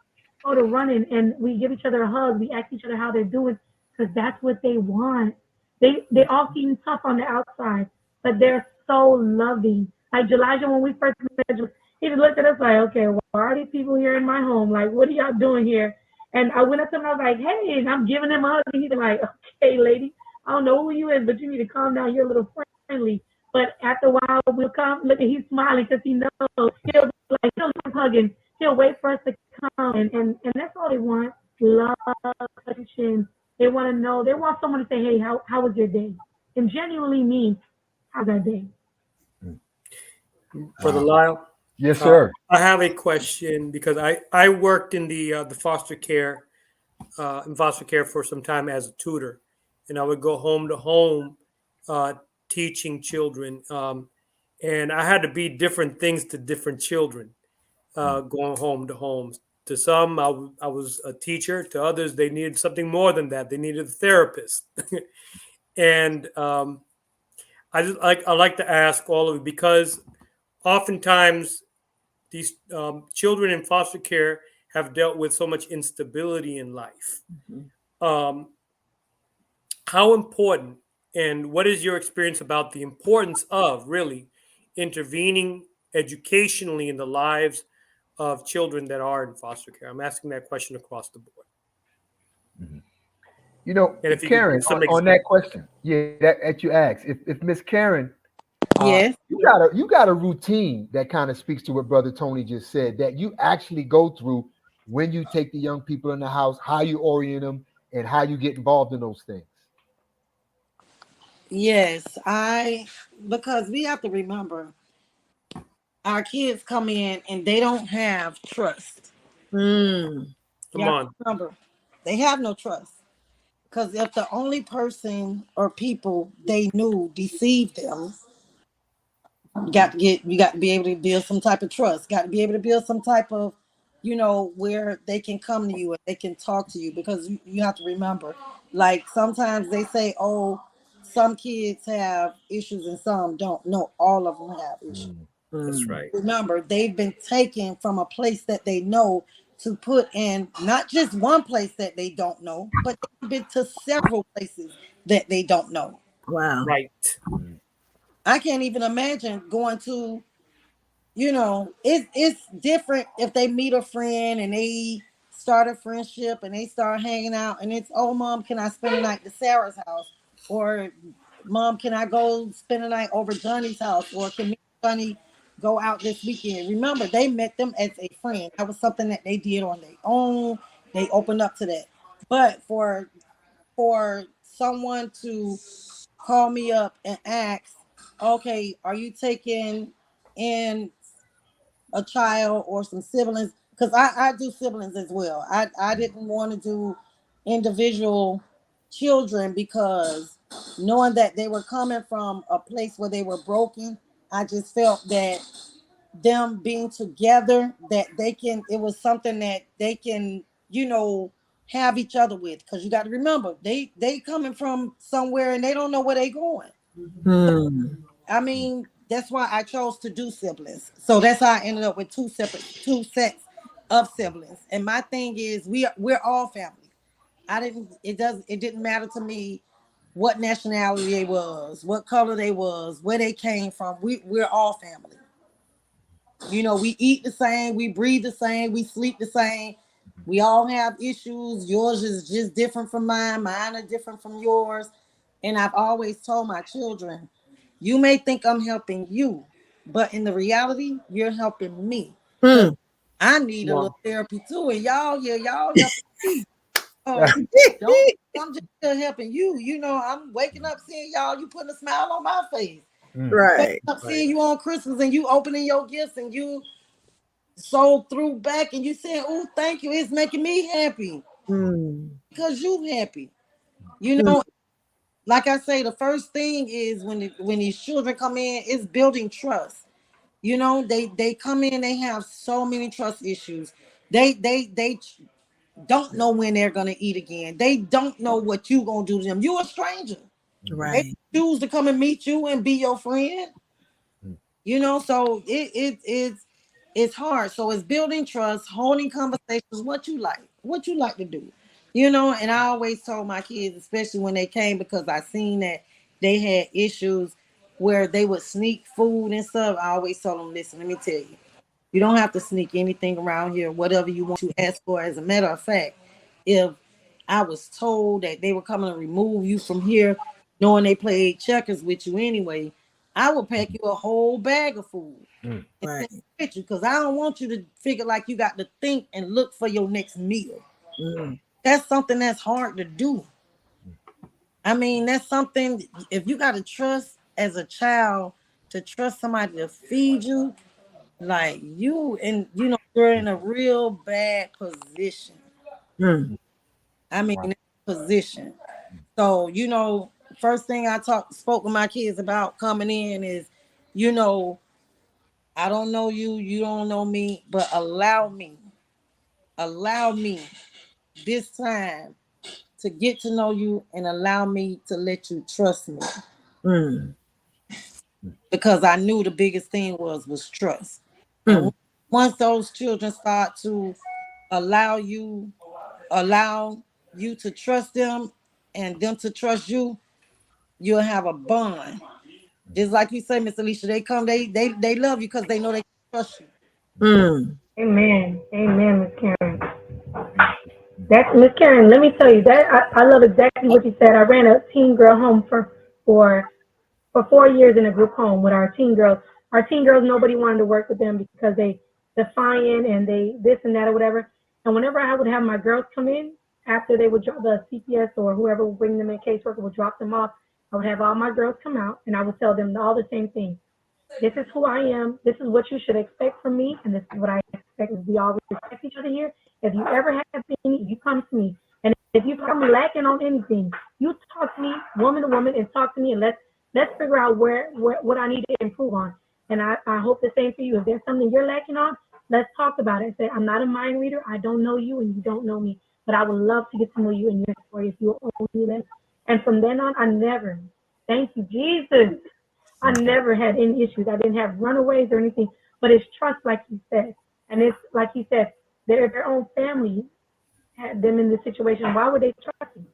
go to running, and we give each other a hug. We ask each other how they're doing because that's what they want. They all seem tough on the outside, but they're so loving. Like Elijah, when we first met, he just looked at us like, okay, why are these people here in my home? Like, what are y'all doing here? And I went up to him, I was like, hey, and I'm giving him a hug, and he's like, okay, lady, I don't know who you is, but you need to calm down. You're a little friendly. But after a while, we'll come, look, and he's smiling because he knows he'll keep hugging. He'll wait for us to come, and that's all they want, love, attention. They want to know, they want someone to say, hey, how was your day? And genuinely mean, how's that day? Brother Lyle? Yes, sir. I have a question because I worked in the foster care for some time as a tutor, and I would go home to home teaching children, and I had to be different things to different children going home to homes. To some, I was a teacher. To others, they needed something more than that. They needed a therapist, and I like to ask all of you because oftentimes these children in foster care have dealt with so much instability in life. How important and what is your experience about the importance of really intervening educationally in the lives of children that are in foster care? I'm asking that question across the board. You know, And if you Karen, could give some on that question, yeah, that you asked, if Miss Karen, Yes. you got a routine that kind of speaks to what Brother Tony just said, that you actually go through when you take the young people in the house, how you orient them, and how you get involved in those things. Yes, because we have to remember our kids come in and they don't have trust. Mm. You Come have to on. remember they have no trust. Because if the only person or people they knew deceived them, you got to be able to build some type of trust. Got to be able to build some type of, where they can come to you and they can talk to you, because you have to remember, like sometimes they say, oh, some kids have issues and some don't. No, all of them have issues. That's Mm. right. Remember, they've been taken from a place that they know to put in not just one place that they don't know, but they've been to several places that they don't know. Wow. Right. I can't even imagine going to, it's different if they meet a friend and they start a friendship and they start hanging out and it's, oh, mom, can I spend the night at Sarah's house? Or, mom, can I go spend the night over Johnny's house? Or can me and Johnny go out this weekend? Remember, they met them as a friend. That was something that they did on their own. They opened up to that. But for someone to call me up and ask, okay, are you taking in a child or some siblings? Because I do siblings as well. I didn't want to do individual children, because knowing that they were coming from a place where they were broken, I just felt that them being together, that it was something that they can, have each other with. Because you got to remember, they coming from somewhere and they don't know where they going. Mm. I mean, that's why I chose to do siblings. So that's how I ended up with two sets of siblings. And my thing is, we're all family. It didn't matter to me what nationality they was, what color they was, where they came from. We're all family. We eat the same, we breathe the same, we sleep the same. We all have issues. Yours is just different from mine. Mine are different from yours. And I've always told my children, you may think I'm helping you, but in the reality, you're helping me. Because Mm. I need a Come on. little therapy too. And y'all helping me. Oh, don't think I'm just here helping you. I'm waking up seeing y'all, you putting a smile on my face. Waking Right. up Right. seeing you on Christmas and you opening your gifts and you so through back and you saying, oh, thank you. It's making me happy Mm. because you happy. You Mm. know, like I say, the first thing is when these children come in, it's building trust. They come in, they have so many trust issues. They don't know when they're gonna eat again. They don't know what you gonna do to them. You a stranger. They Right. choose to come and meet you and be your friend. So it's hard. So it's building trust, holding conversations, what you like to do. And I always told my kids, especially when they came, because I seen that they had issues where they would sneak food and stuff. I always told them, listen, let me tell you, you don't have to sneak anything around here, whatever you want to ask for. As a matter of fact, if I was told that they were coming to remove you from here, knowing they played checkers with you anyway, I would pack you a whole bag of food and Right. send it with you, because I don't want you to figure like you got to think and look for your next meal. Mm. That's something that's hard to do. I mean, that's something, if you got to trust as a child, to trust somebody to feed you, like you're in a real bad position. Mm. I mean, position. So, first thing I spoke with my kids about coming in is, you know, I don't know you, you don't know me, but allow me this time to get to know you and allow me to let you trust me. Mm. Because I knew the biggest thing was trust. And Mm. once those children start to allow you allow you to trust them and them to trust you, you'll have a bond. Just like you say, Miss Alicia, they come, they love you because they know they can trust you. Mm. Amen. Amen, Miss Karen. That's Miss Karen. Let me tell you that I love exactly what you said. I ran a teen girl home for for 4 years in a group home with our teen girls. Our teen girls, nobody wanted to work with them because they defiant and they this and that or whatever. And whenever I would have my girls come in, after they would drop the CPS or whoever would bring them in, caseworker would drop them off, I would have all my girls come out and I would tell them all the same thing. This is who I am. This is what you should expect from me. And this is what I expect. We all respect each other here. If you ever have any, you come to me. And if you come lacking on anything, you talk to me, woman to woman, and talk to me, and let's figure out where what I need to improve on. And I hope the same for you. If there's something you're lacking on, let's talk about it. Say, I'm not a mind reader. I don't know you, and you don't know me. But I would love to get to know you and your story if you only let. And from then on, I never. Thank you, Jesus. I never had any issues. I didn't have runaways or anything. But it's trust, like you said, and it's like you said, their own family had them in this situation. Why would they trust you?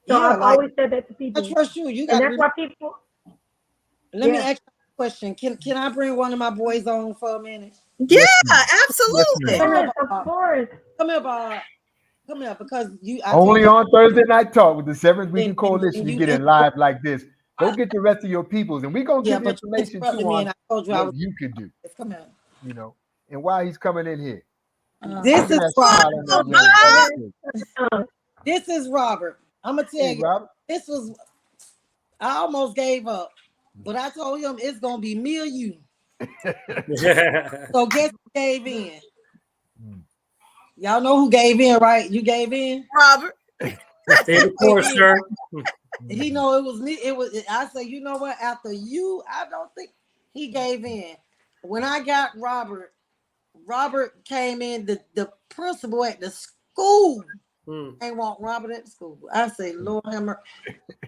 So Yeah, I've like always said that to people, I trust you. You and got to that's why people. let me Yeah. ask you a question. Can I bring one of my boys on for a minute? Yeah, Yes, ma'am. Yes, absolutely. ma'am. Yes, of course. Come here, Bob. Come here, because I told Only you, on Thursday Night Talk with the Seventh Weekend and Coalition, you you get in live like this. Go get the rest of your peoples, and we're gonna yeah, give you but you information interrupted too me, on and I told you I what was. you can do. Come here. You know, and why he's coming in here. This Look is at that Robert. smile on that Oh, young bye. man's face. This is Robert. I'm gonna tell Hey, you, Robert. this was. I almost gave up, but I told him it's gonna be me or you. So guess who gave in? Y'all know who gave in, right? You gave in. Robert. Stay the course, sir. He know it was me. It was. I say, you know what? After you, I don't think he gave in. When I got Robert, Robert came in. The principal at the school ain't want Robert at the school. I say, Lord have mercy,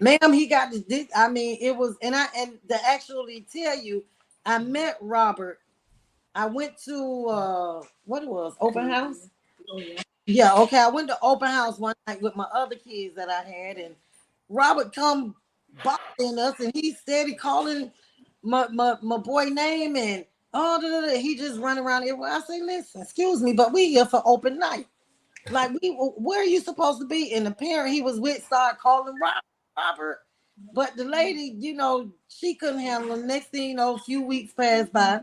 ma'am. He got this. I mean, it was, and to actually tell you, I met Robert. I went to what it was, open house. Yeah, okay. I went to open house one night with my other kids that I had, and Robert come bothering us, and he steady calling my boy name, and he just run around here. I say, listen, excuse me, but we here for open night. Like, where are you supposed to be? And the parent he was with started calling Robert. But the lady, she couldn't handle him. Next thing you know, a few weeks passed by.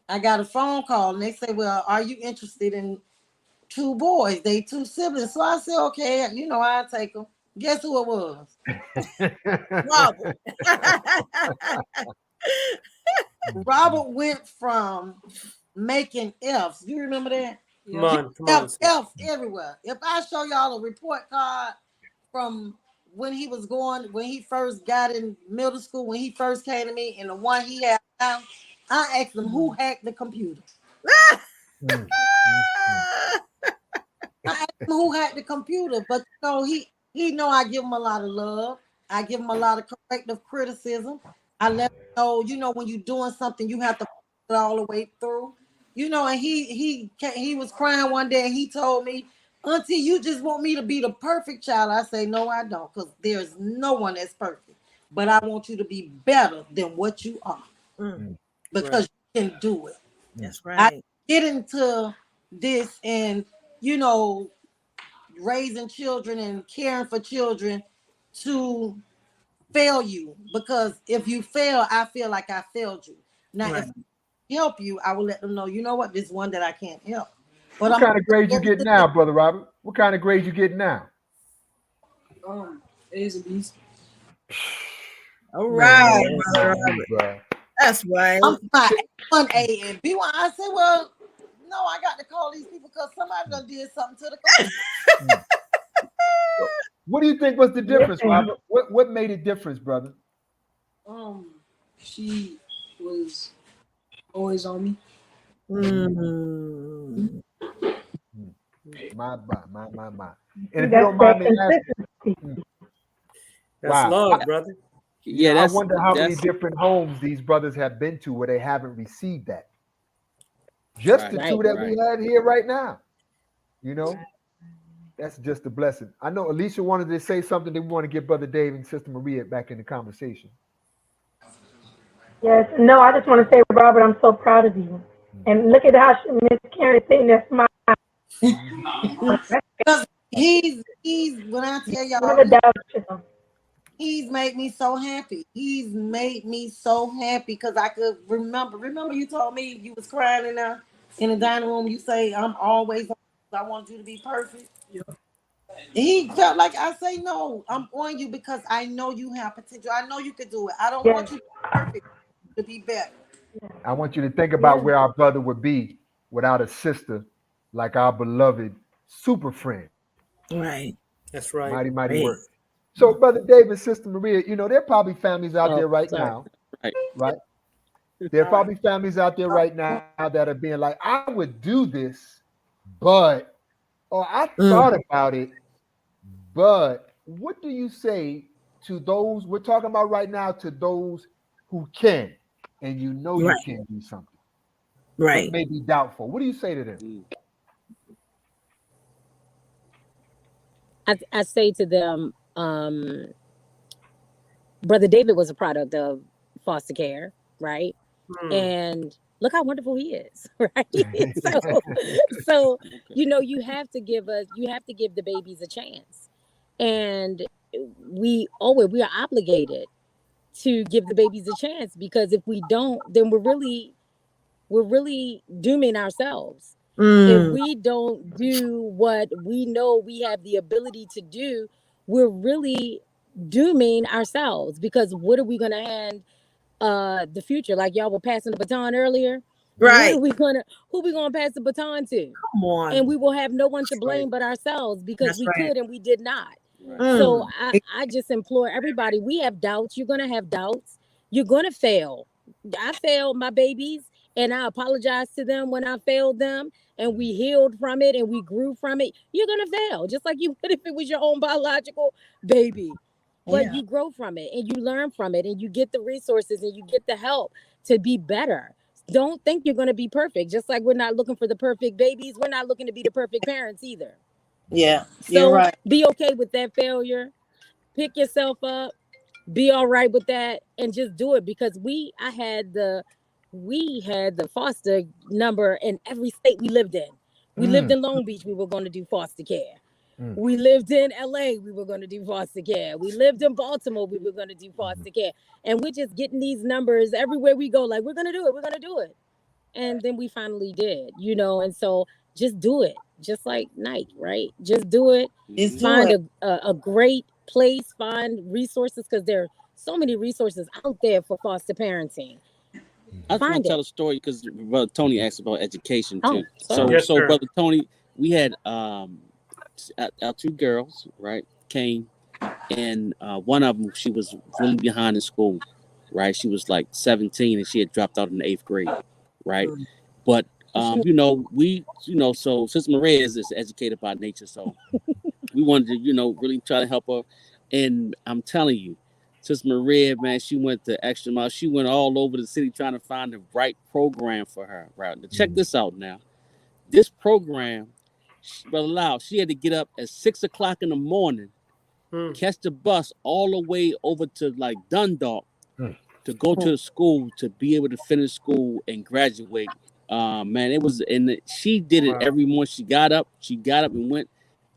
I got a phone call, and they say, well, are you interested in two boys? They two siblings. So I said, okay, I'll take them. Guess who it was? Robert. Robert went from making F's. You remember that? Come on. F's everywhere. If I show y'all a report card from when he first got in middle school, when he first came to me, and the one he had now, I asked him who hacked the computer. I asked him who hacked the computer, but he know I give him a lot of love. I give him a lot of corrective criticism. I let him know, when you're doing something, you have to put it all the way through. And he was crying one day, and he told me, Auntie, you just want me to be the perfect child. I say, no, I don't, because there's no one that's perfect. But I want you to be better than what you are. Because you can do it. That's right. I get into this and, raising children and caring for children to fail you, because if you fail, I feel like I failed you. Now, if I help you, I will let them know, you know what, this one that I can't help. But What kind of grades you get now, Brother Robert? What kind of grades you get now? A's and B's. All right, Man, Robert. That's right. I'm not one A and B one. I said, well, no, I got to call these people because somebody done did something to the computer. What do you think was the difference, Robert? What made it difference, brother? She was always on me. My. And if you don't mind me asking, That's love, brother. Yeah, I wonder how many different homes these brothers have been to where they haven't received that. Just the two that we had here right now. That's just a blessing. I know Alicia wanted to say something. They want to get Brother Dave and Sister Maria back in the conversation. Yes. No, I just want to say, Robert, I'm so proud of you. And look at how Miss Karen sitting there smiling. He's when I tell y'all, he's made me so happy. He's made me so happy because I could remember. Remember, you told me you was crying in the dining room. You say I'm always. I want you to be perfect. He felt like I say no. I'm on you because I know you have potential. I know you could do it. I don't Yes. want you to be perfect. To be better. I want you to think about Yes. where our brother would be without a sister like our beloved super friend. Right. That's right. Mighty, mighty Right. work. So, Brother David, Sister Maria, there are probably families out Oh, there right sorry. now, Right. right? There are probably families out there right now that are being like, I would do this, but, or I Mm. thought about it, but what do you say to those we're talking about right now, to those who can, and you Right. can do something, but Right. may be doubtful? What do you say to them? Mm. I say to them, Brother David was a product of foster care, right? Hmm. And look how wonderful he is, right? So Okay. you have to give the babies a chance. And we are obligated to give the babies a chance, because if we don't, then we're really dooming ourselves. If Mm. we don't do what we know we have the ability to do, we're really dooming ourselves, because what are we going to hand the future? Like y'all were passing the baton earlier, what Right. are we gonna who we gonna pass the baton to? Come on. And we will have no one to That's right. blame but ourselves, because That's we right. could and we did not. Right. So Mm. I just implore everybody, we have doubts, you're gonna have doubts, you're gonna fail. I failed my babies, and I apologize to them when I failed them, and we healed from it and we grew from it. You're gonna fail just like you would if it was your own biological baby. But Yeah. you grow from it and you learn from it and you get the resources and you get the help to be better. Don't think you're going to be perfect. Just like we're not looking for the perfect babies, we're not looking to be the perfect parents either. Yeah. You're So right. be okay with that failure. Pick yourself up. Be all right with that, and just do it, because we had the foster number in every state we lived in. We lived Mm, in Long Beach, we were going to do foster care. mm, We lived in LA, we were going to do foster care. We lived in Baltimore, we were going to do mhm. foster care. And we're just getting these numbers everywhere we go, like, we're going to do it, we're going to do it. And then we finally did. And so just do it, just like Nike, right? Just do it. Just Mm-hmm. do Find it. a great place, find resources, because there are so many resources out there for foster parenting. I just want Find to tell it. a story because Brother Tony asked about education Oh, too. So, sorry. Yes, so sir. Brother Tony, we had our two girls, right? Came, and one of them, she was really behind in school, right? She was like 17 and she had dropped out in the 8th grade, right? But so Sister Maria is educated by nature, so we wanted to, really try to help her. And I'm telling you, Sister Maria, man, she went the extra mile. She went all over the city trying to find the right program for her. Right. Now, check this out now. This program, Brother Lau, she had to get up at 6 o'clock in the morning, Hmm. catch the bus all the way over to like Dundalk Mm. to go to the school to be able to finish school and graduate. Man, it was, and she did it Wow. every morning. She got up and went,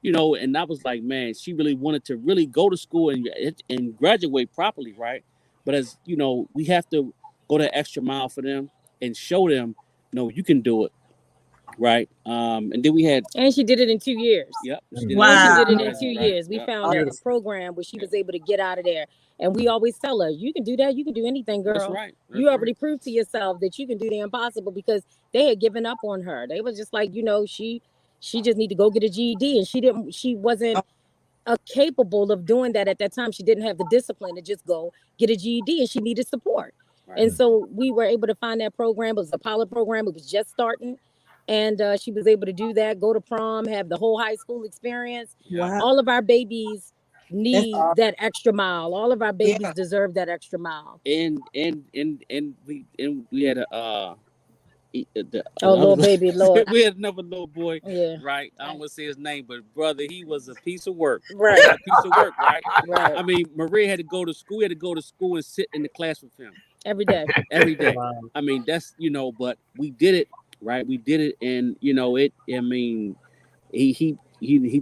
and I was like, man, she really wanted to really go to school and graduate properly, right? But as we have to go the extra mile for them and show them, no, you can do it, right? And then we had, And she did it in 2 years. yep, she did it in And two she Wow. years, did it in right, two right, years. We yep, found a program where she was able to get out of there. And we always tell her, you can do that. You can do anything, that's girl. right, that's You right. already proved to yourself that you can do the impossible, because they had given up on her. They was just like, she just need to go get a GED. And she wasn't capable of doing that at that time. She didn't have the discipline to just go get a GED, and she needed support. Right. And so we were able to find that program. It was a pilot program. It was just starting. And she was able to do that, go to prom, have the whole high school experience. Yeah. Wow. All of our babies That's need awesome. that extra mile. All of our babies Yeah. deserve that extra mile. And we had Oh, little baby, Lord. we had another little boy, Yeah. right? I don't want to say his name, but brother, he was a piece of work. Right. He was a piece of work, right? Right. I mean, Maria had to go to school. Had to go to school and sit in the class with him Every day. every day. Wow. I mean, that's but we did it, right? We did it, and it. I mean, he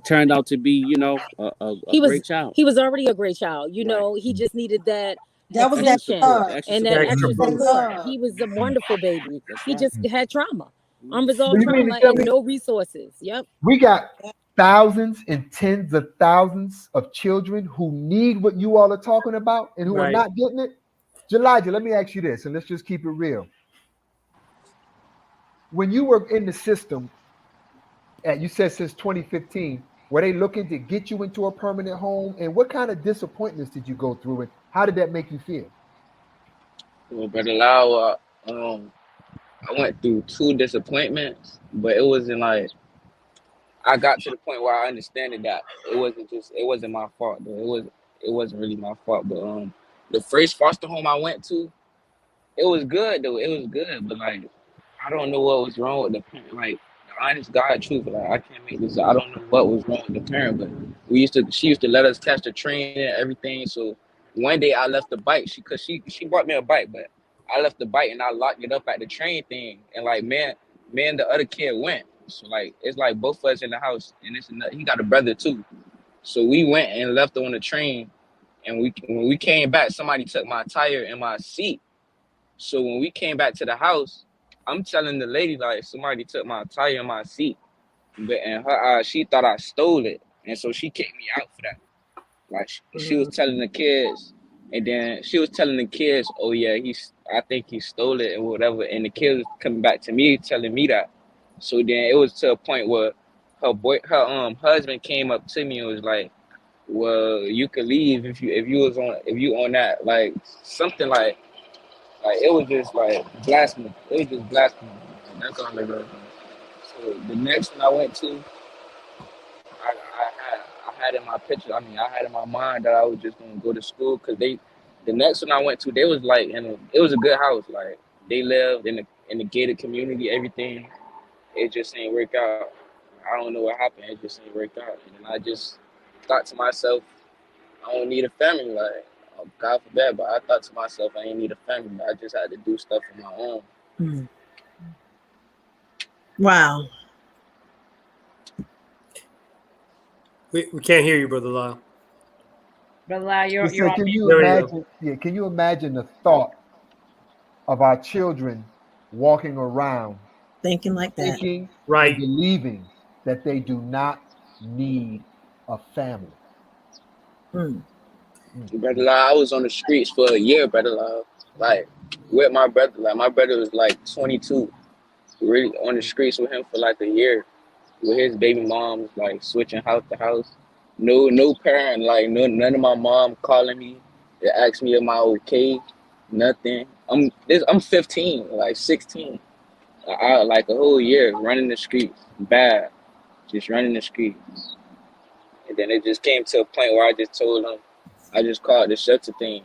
turned out to be a He was great child. he was already a great child. Right. He just needed that That was that attention Support, love. the extra and that support. Extra extra That boost. support. love. He was a wonderful baby. That's He right. just had trauma. Do Unresolved you mean to trauma tell and me no resources. Yep. we got thousands and tens of thousands of children who need what you all are talking about and who are Right. not getting it? Elijah, let me ask you this, and let's just keep it real. When you were in the system, you said since 2015, were they looking to get you into a permanent home? And what kind of disappointments did you go through? And how did that make you feel? Well, Brother Lau, I went through two disappointments, but it wasn't like I got to the point where I understood that it wasn't my fault though. It wasn't really my fault. But the first foster home I went to, it was good though. It was good, but like I don't know what was wrong with the parent. Like the honest God truth, like I can't make this. I don't know what was wrong with the parent, but she used to let us catch the train and everything. So one day I left the bike. She bought me a bike, but I left the bike and I locked it up at the train thing. And like man, the other kid went. So like it's like both of us in the house, and he got a brother too. So we went and left on the train, and when we came back, somebody took my tire and my seat. So when we came back to the house, I'm telling the lady like somebody took my tire and my seat, but in her eyes, she thought I stole it, and so she kicked me out for that. Like she was telling the kids, and then she was telling the kids, "Oh yeah, I think he stole it or whatever," and the kids was coming back to me telling me that. So then it was to a point where her husband came up to me and was like, "Well, you could leave if you on that like something like it was just like blasphemy. It was just blasphemy. That's all it was. So the next one I went to, I had in my picture. I mean, I had in my mind that I was just gonna go to school because the next one I went to, they was like it was a good house. Like they lived in the gated community. Everything. It just ain't work out. I don't know what happened. It just ain't work out. And then I just thought to myself, I don't need a family. Like God forbid, but I thought to myself, I ain't need a family. I just had to do stuff on my own. Hmm. Wow. We can't hear you, Brother Lyle. Brother Lau, He you're said, on can mute. you There you go. imagine? Yeah, can you imagine the thought of our children walking around Thinking like that. thinking and Right. believing that they do not need a family? Hmm. Brother Lau, I was on the streets for a year, Brother Lau. Like with my brother. Like my brother was like 22. Really on the streets with him for like a year. With his baby moms like switching house to house. No parent, like none of my mom calling me to ask me am I okay. Nothing. I'm 15, like 16. I like a whole year running the streets, bad, just running the streets. And then it just came to a point where I just told them, I just called the shelter thing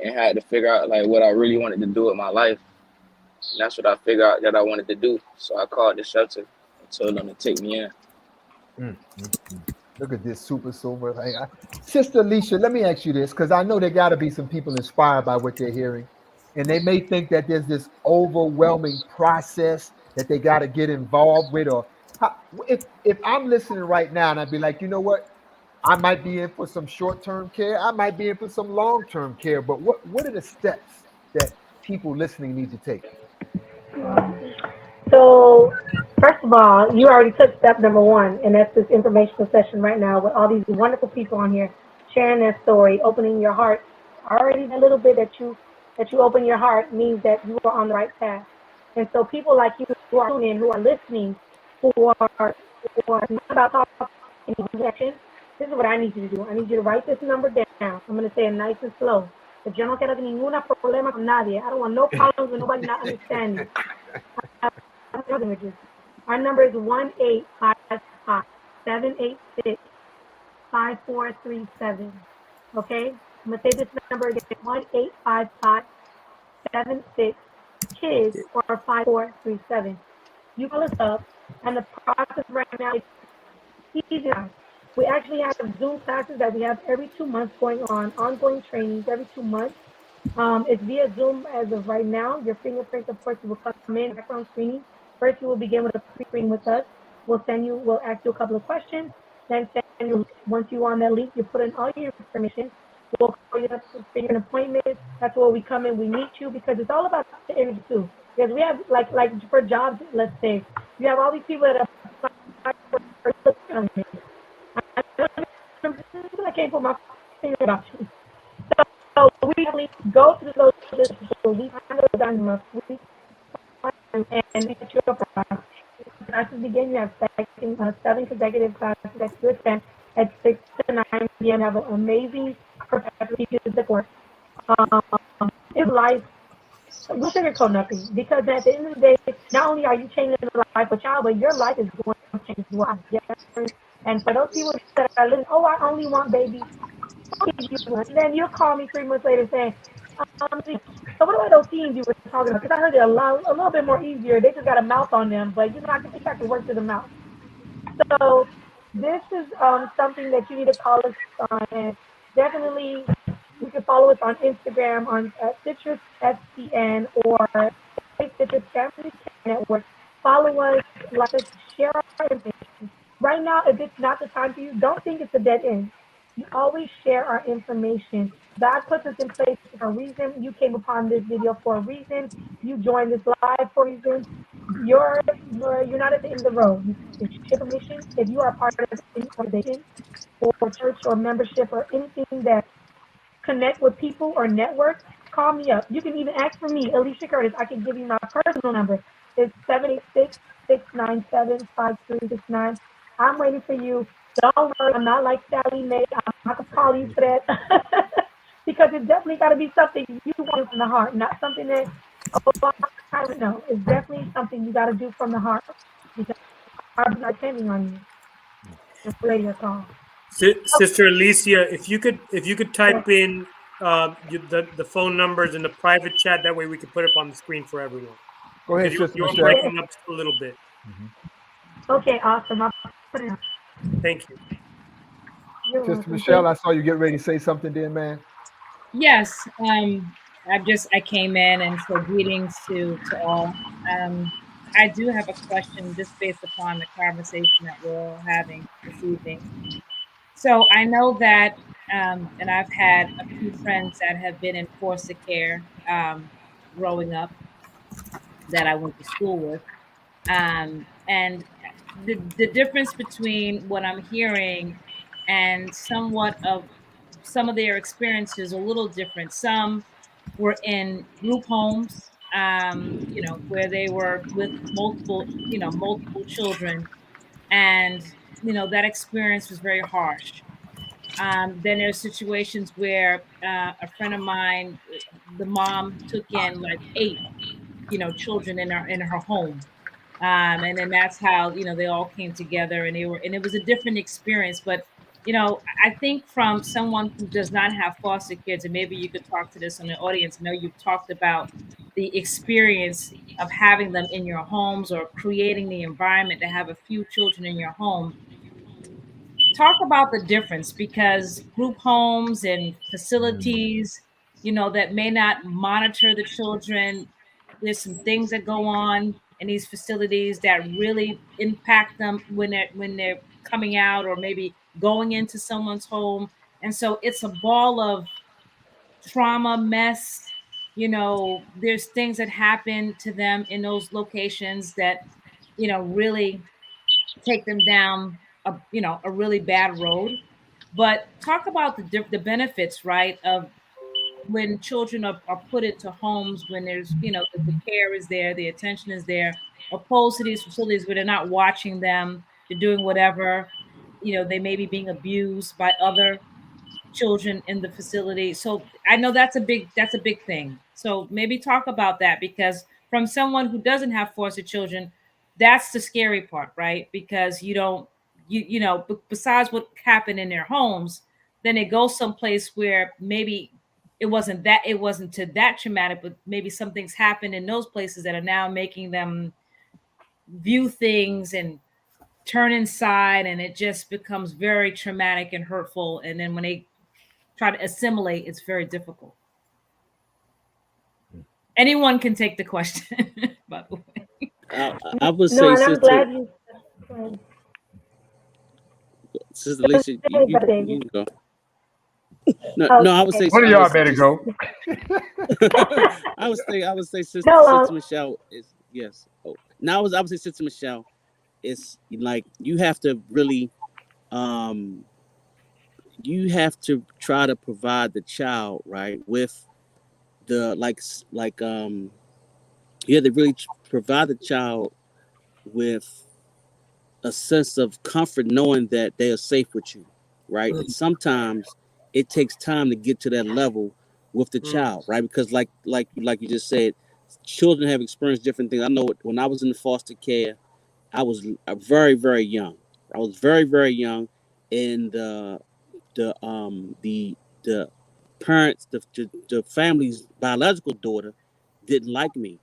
and had to figure out like what I really wanted to do with my life. And that's what I figured out that I wanted to do. So I called the shelter and told them to take me in. Look at this super silver. Hey, Sister Alicia, let me ask you this because I know there got to be some people inspired by what they're hearing. And they may think that there's this overwhelming process that they got to get involved with. Or if I'm listening right now and I'd be like, you know what? I might be in for some short-term care. I might be in for some long-term care. But what are the steps that people listening need to take? So, first of all, you already took step number one, and that's this informational session right now with all these wonderful people on here sharing their story, opening your heart. Already, a little bit that you open your heart means that you are on the right path. And so, people like you who are tuning in, who are listening, who are not about talking any action, this is what I need you to do. I need you to write this number down. I'm going to say it nice and slow. But yo no quiero ningún problema con nadie. I don't want no problems with nobody not understanding. Our number is 1-855-786-5437. Okay? I'm going to say this number again, 1-855-76-KIDS or 5437. You call us up, and the process right now is easy. We actually have Zoom classes that we have every 2 months going on, ongoing trainings every 2 months. It's via Zoom as of right now. Your fingerprints, of course, will come in, background screening. First, you will begin with a pre-screen with us. We'll ask you a couple of questions, then send you, once you're on that link, you put in all your information. We'll call you up to figure an appointment. That's where we come in, we meet you, because it's all about the energy too. Because we have like for jobs, let's say, you have all these people that apply for I can't put my finger about you. So we actually go to those people, we find those diamonds, we find them and we set you up. Classes begin. You have seven consecutive classes that you attend at 6 to 9 p.m. You have an amazing professor teaches the course. It's life. We sugarcoat nothing because at the end of the day, not only are you changing the life of a child, but your life is going to change as well. And for those people that are listening, oh, I only want babies. Then you'll call me 3 months later saying, so what about those teens you were talking about? Because I heard it a little bit more easier. They just got a mouth on them, but I think I can work to the mouth. So this is something that you need to call us on. And definitely, you can follow us on Instagram on Citrus SCN or Citrus Family Network. Follow us, like us, share our information. Right now, if it's not the time for you, don't think it's a dead end. You always share our information. God puts us in place for a reason. You came upon this video for a reason. You joined this live for a reason. You're not at the end of the road. You can share information. If you are a part of any organization or church or membership or anything that connect with people or network, call me up. You can even ask for me, Alicia Curtis. I can give you my personal number. It's 786-697-5369. I'm waiting for you. Don't worry, I'm not like Sally Mae. I'm not going to call you for that. Because it's definitely got to be something you want from the heart, not something that, oh, I don't know. It's definitely something you got to do from the heart because I'm not depending on you. Just play your call. Sister Alicia, if you could type in the phone numbers in the private chat, that way we could put it up on the screen for everyone. Go ahead, Because Sister you're Michelle. breaking up a little bit. Okay, awesome. I'll put it up. Thank you. Sister Michelle, I saw you get ready to say something, then, man. Yes. I came in and so greetings to all. I do have a question just based upon the conversation that we're all having this evening. So I know that, and I've had a few friends that have been in foster care growing up that I went to school with. And the difference between what I'm hearing and somewhat of some of their experiences a little different. Some were in group homes, where they were with multiple children, and that experience was very harsh. Then there's situations where a friend of mine, the mom took in like eight, children in her home, and then that's how they all came together, and it was a different experience. But I think from someone who does not have foster kids, and maybe you could talk to this in the audience. I know you've talked about the experience of having them in your homes or creating the environment to have a few children in your home. Talk about the difference, because group homes and facilities, that may not monitor the children. There's some things that go on in these facilities that really impact them when they're coming out or maybe going into someone's home. And so it's a ball of trauma, mess. There's things that happen to them in those locations that really take them down a really bad road. But talk about the benefits, right, of when children are put into homes, when there's the care is there, the attention is there, opposed to these facilities where they're not watching them, they're doing whatever, they may be being abused by other children in the facility. So I know that's a big thing. So maybe talk about that, because from someone who doesn't have foster children, that's the scary part, right? Because you don't besides what happened in their homes, then they go someplace where maybe it wasn't to that traumatic, but maybe some things happened in those places that are now making them view things and turn inside, and it just becomes very traumatic and hurtful. And then when they try to assimilate, it's very difficult. Anyone can take the question, by the way. I would No, say, and I'm glad you. Sister Alicia, you can go. No, I would Okay. say, One of I y'all was better just, go. I would say, No, Sister Michelle is yes. Oh, now I would say, Sister Michelle is like you have to really, um, you have to try to provide the child right with the you have to really provide the child with a sense of comfort knowing that they are safe with you, right? And sometimes it takes time to get to that level with the child, right? Because like you just said, children have experienced different things. I know when I was in the foster care, I was very very young. I was very young, and the parents, the family's biological daughter, didn't like me.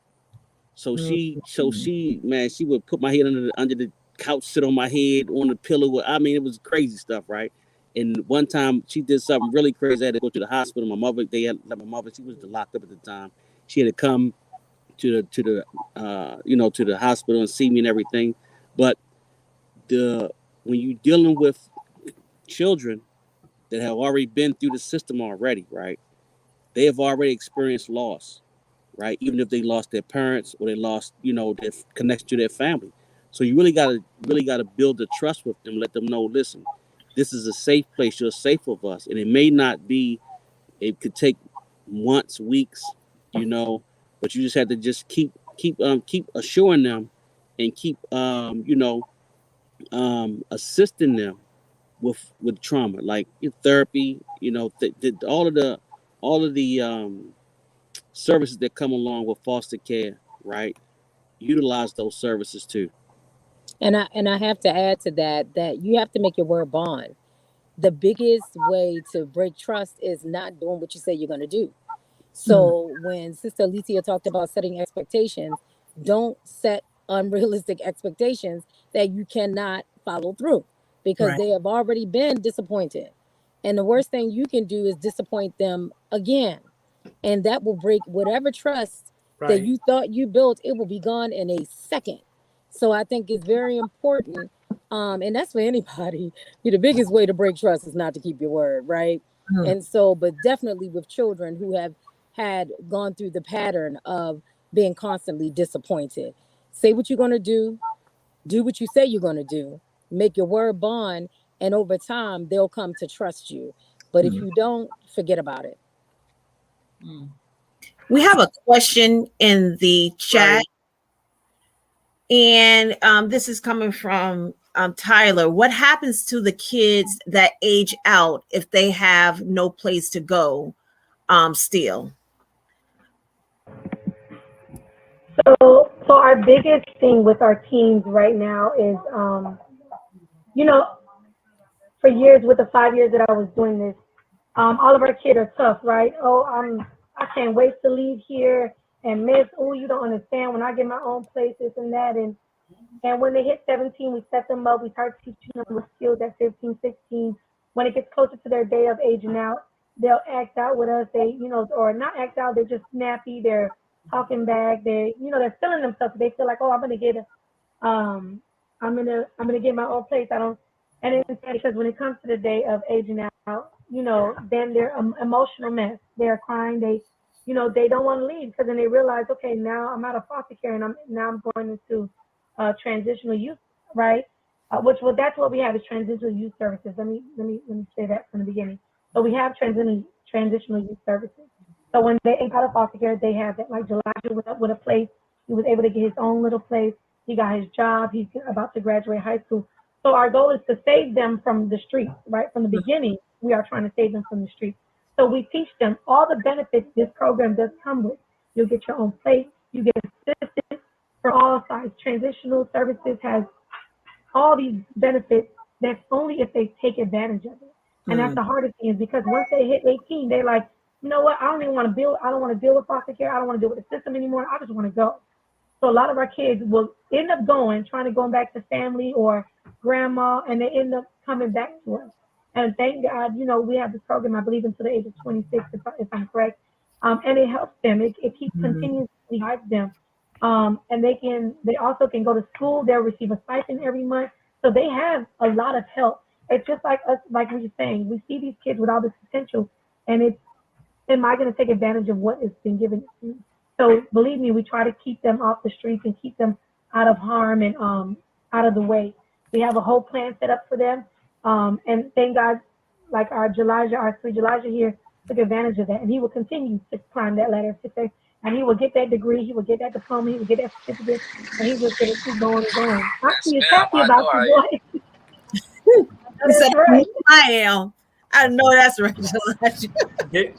Man, she would put my head under the couch, sit on my head on the pillow. I mean, it was crazy stuff, right? And one time she did something really crazy. I had to go to the hospital. My mother, she was locked up at the time. She had to come to the hospital and see me and everything. But the when you're dealing with children that have already been through the system already, right? They have already experienced loss, right? Even if they lost their parents or they lost, their connection to their family. So you really gotta build the trust with them, let them know, listen, this is a safe place, you're safe with us. And it may not be, it could take months, weeks, but you just have to just keep assuring them and keep assisting them with trauma, like therapy, all of the services that come along with foster care, right? Utilize those services too. And I have to add to that you have to make your word bond. The biggest way to break trust is not doing what you say you're going to do. So when Sister Alicia talked about setting expectations, don't set unrealistic expectations that you cannot follow through because Right. they have already been disappointed. And the worst thing you can do is disappoint them again. And that will break whatever trust that Right. you thought you built, it will be gone in a second. So I think it's very important. And that's for anybody. The biggest way to break trust is not to keep your word, right? And so, but definitely with children who have had gone through the pattern of being constantly disappointed. Say what you're going to do what you say you're going to do, make your word bond, and over time, they'll come to trust you. But if you don't, forget about it. We have a question in the chat, Right. and this is coming from Tyler. What happens to the kids that age out if they have no place to go still? So our biggest thing with our teams right now is, you know, for years with the 5 years that I was doing this, all of our kids are tough, right? Oh, I can't wait to leave here and miss. Oh, you don't understand when I get my own place, this and that, and when they hit 17, we set them up. We start teaching them the skills at 15, 16. When it gets closer to their day of aging out, they'll act out with us. They, or not act out. They're just snappy. They're talking back. They're feeling themselves. They feel like, oh, um, I'm gonna get my own place. I don't, and it's because when it comes to the day of aging out, then they're emotional mess. They're crying. They don't want to leave because then they realize, okay, now I'm out of foster care and I'm going into transitional youth, right? That's what we have is transitional youth services. Let me say that from the beginning. So we have transitional youth services. So when they ain't out of foster care, they have that. Like Elijah went up with a place. He was able to get his own little place. He got his job. He's about to graduate high school. So our goal is to save them from the streets, right? From the beginning, we are trying to save them from the streets. So we teach them all the benefits this program does come with. You'll get your own place. You get assistance for all sides. Transitional services has all these benefits. That's only if they take advantage of it. And that's the hardest thing is because once they hit 18, they're like, you know what? I don't even want to build. I don't want to deal with foster care. I don't want to deal with the system anymore. I just want to go. So a lot of our kids will end up trying to go back to family or grandma, and they end up coming back to us. And thank God, we have this program, I believe, until the age of 26, if I'm correct. And it helps them. It keeps continuously guides them. And they also can go to school. They'll receive a stipend every month. So they have a lot of help. it's just like us, like we were saying, we see these kids with all this potential, and it's, am I going to take advantage of what has been given to me? So believe me, we try to keep them off the streets and keep them out of harm and out of the way. We have a whole plan set up for them, and thank God, like our Elijah, our sweet Elijah here took advantage of that, and he will continue to climb that ladder of success, and he will get that degree, he will get that diploma, he will get that certificate, and he's just going to keep going and going. Yes, Auntie is ma'am. happy I know about you, I am. boy. He said, That's right. I am. I know that's right, Elijah.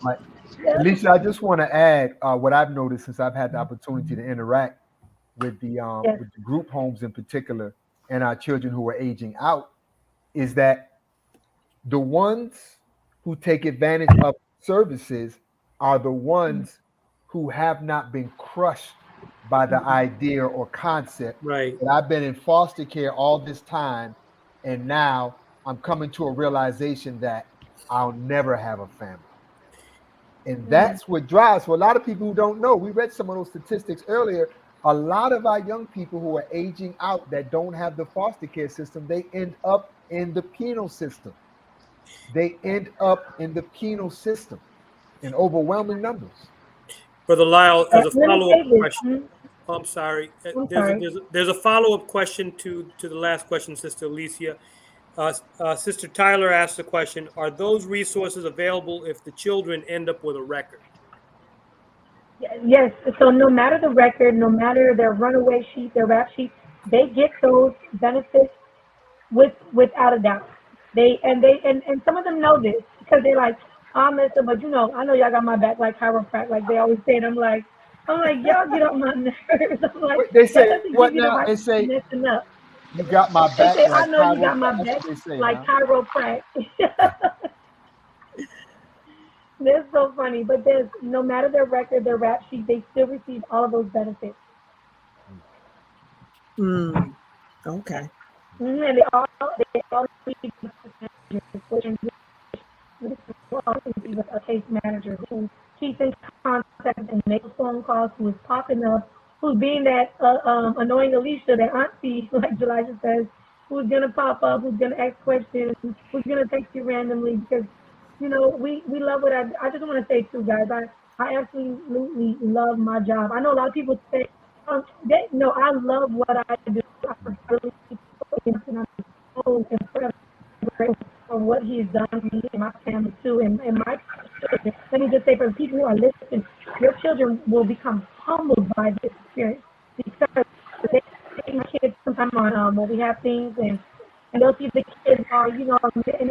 Like, Yeah. Alicia, I just want to add what I've noticed since I've had the opportunity to interact Yes. with the group homes in particular and our children who are aging out is that the ones who take advantage of services are the ones who have not been crushed by the idea or concept Right. that I've been in foster care all this time, and now I'm coming to a realization that I'll never have a family. And that's what drives for a lot of people who don't know. We read some of those statistics earlier. A lot of our young people who are aging out that don't have the foster care system, they end up in the penal system. They end up in the penal system in overwhelming numbers. Brother Lyle, there's a Let me follow-up say this. question. Oh, I'm sorry. I'm sorry. There's a follow-up question to the last question, Sister Alicia. Sister Tyler asked the question: are those resources available if the children end up with a record? Yes. So no matter the record, no matter their runaway sheet, their rap sheet, they get those benefits without a doubt. And some of them know this because they're like, I'm messing, but I know y'all got my back like chiropractic, like they always say. And I'm like, y'all get on my nerves. I'm like, They that say doesn't give what you the now? right They to say messing up. you got my They back say, I like know you got my chiropractic. That's back what they say like now. chiropractic. That's so funny. But there's no matter their record, their rap sheet, they still receive all of those benefits. Okay. And they all receive a case manager who keeps in contact and makes phone calls, who is popping up, who's being that annoying Alicia, that auntie, like Elijah says, who's gonna pop up, who's gonna ask questions, who's gonna text you randomly because we love what I just want to say too, guys. I absolutely love my job. I know a lot of people say, no, I love what I do. I really and I'm so impressed for what he's done for me and my family too, and my children. Let me just say for the people who are listening, your children will become humbled by this experience because they take my kids sometimes on when we have things and they'll see the kids are and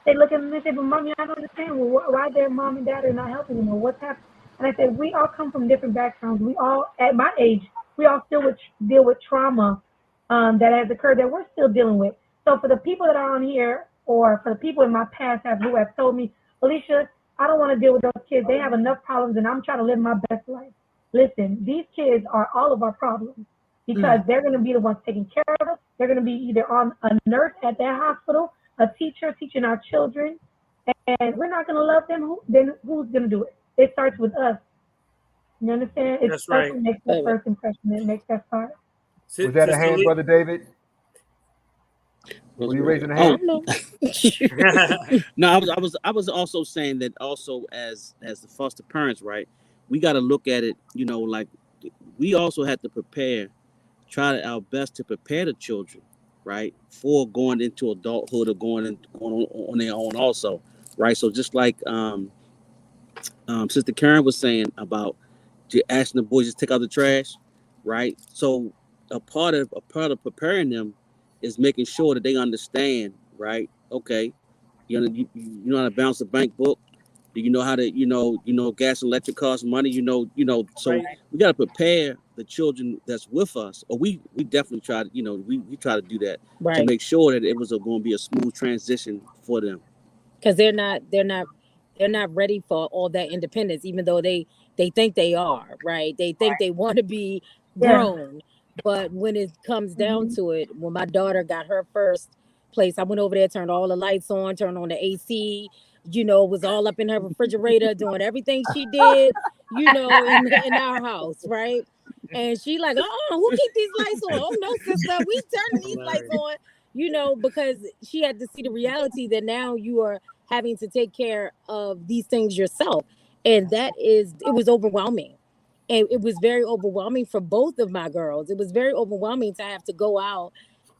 they look at them and say, but mommy, I don't understand why their mom and dad are not helping them or what's happening. And I said, we all come from different backgrounds. We all, at my age, we all still deal with trauma that has occurred that we're still dealing with. So for the people that are on here, or for the people in my past who have told me, Alicia, I don't want to deal with those kids. They have enough problems, and I'm trying to live my best life. Listen, these kids are all of our problems because they're going to be the ones taking care of us. They're going to be either on a nurse at that hospital, a teacher teaching our children, and we're not going to love them. Then who's going to do it? It starts with us. You understand? It's That's us right. who makes that first impression. That makes that start. Was that a hand, Brother David? Were you raising a hand? No, I was also saying that also as the foster parents, right? We got to look at it, like we also have to try our best to prepare the children, right, for going into adulthood or going on their own also, right? So just like Sister Karen was saying about asking the boys to take out the trash, right? So a part of preparing them is making sure that they understand, right? Okay, you know how to balance a bank book. Do you know how to gas and electric costs money? So Right. we got to prepare the children that's with us, or we definitely try to we try to do that to make sure that it was going to be a smooth transition for them. Because they're not ready for all that independence, even though they think they are, right? They think they want to be Yeah. grown, but when it comes down to it, when my daughter got her first place, I went over there, turned all the lights on, turned on the AC, was all up in her refrigerator doing everything she did, in our house, right? And she like, who keep these lights on? Oh no, sister, we turning these lights on. because she had to see the reality that now you are having to take care of these things yourself. And it was overwhelming. And it was very overwhelming for both of my girls. It was very overwhelming to have to go out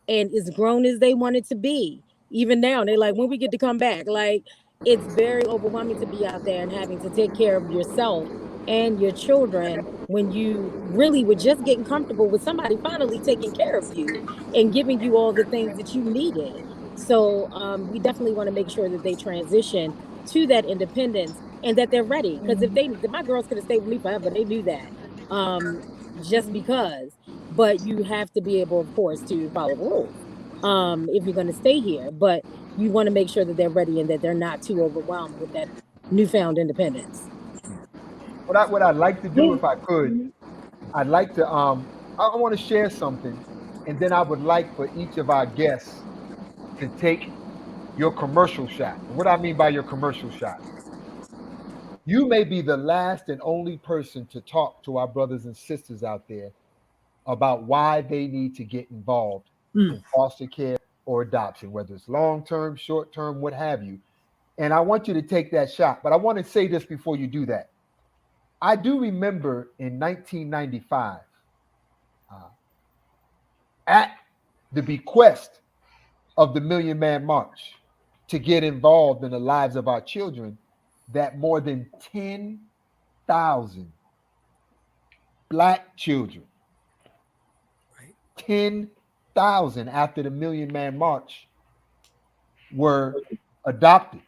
and as grown as they wanted to be. Even now, they're like, when we get to come back, like it's very overwhelming to be out there and having to take care of yourself and your children when you really were just getting comfortable with somebody finally taking care of you and giving you all the things that you needed. So we definitely want to make sure that they transition to that independence and that they're ready. Because my girls could have stayed with me forever, they knew that. Just because, but you have to be able, of course, to follow the rules if you're going to stay here. But you want to make sure that they're ready and that they're not too overwhelmed with that newfound independence. What I'd like to do, if I could, I'd like to I want to share something, and then I would like for each of our guests to take your commercial shot. And what I mean by your commercial shot, you may be the last and only person to talk to our brothers and sisters out there about why they need to get involved in foster care or adoption, whether it's long term, short term, what have you. And I want you to take that shot. But I want to say this before you do that. I do remember in 1995, at the bequest of the Million Man March to get involved in the lives of our children, that more than 10,000 Black children, 10,000 after the Million Man March, were adopted.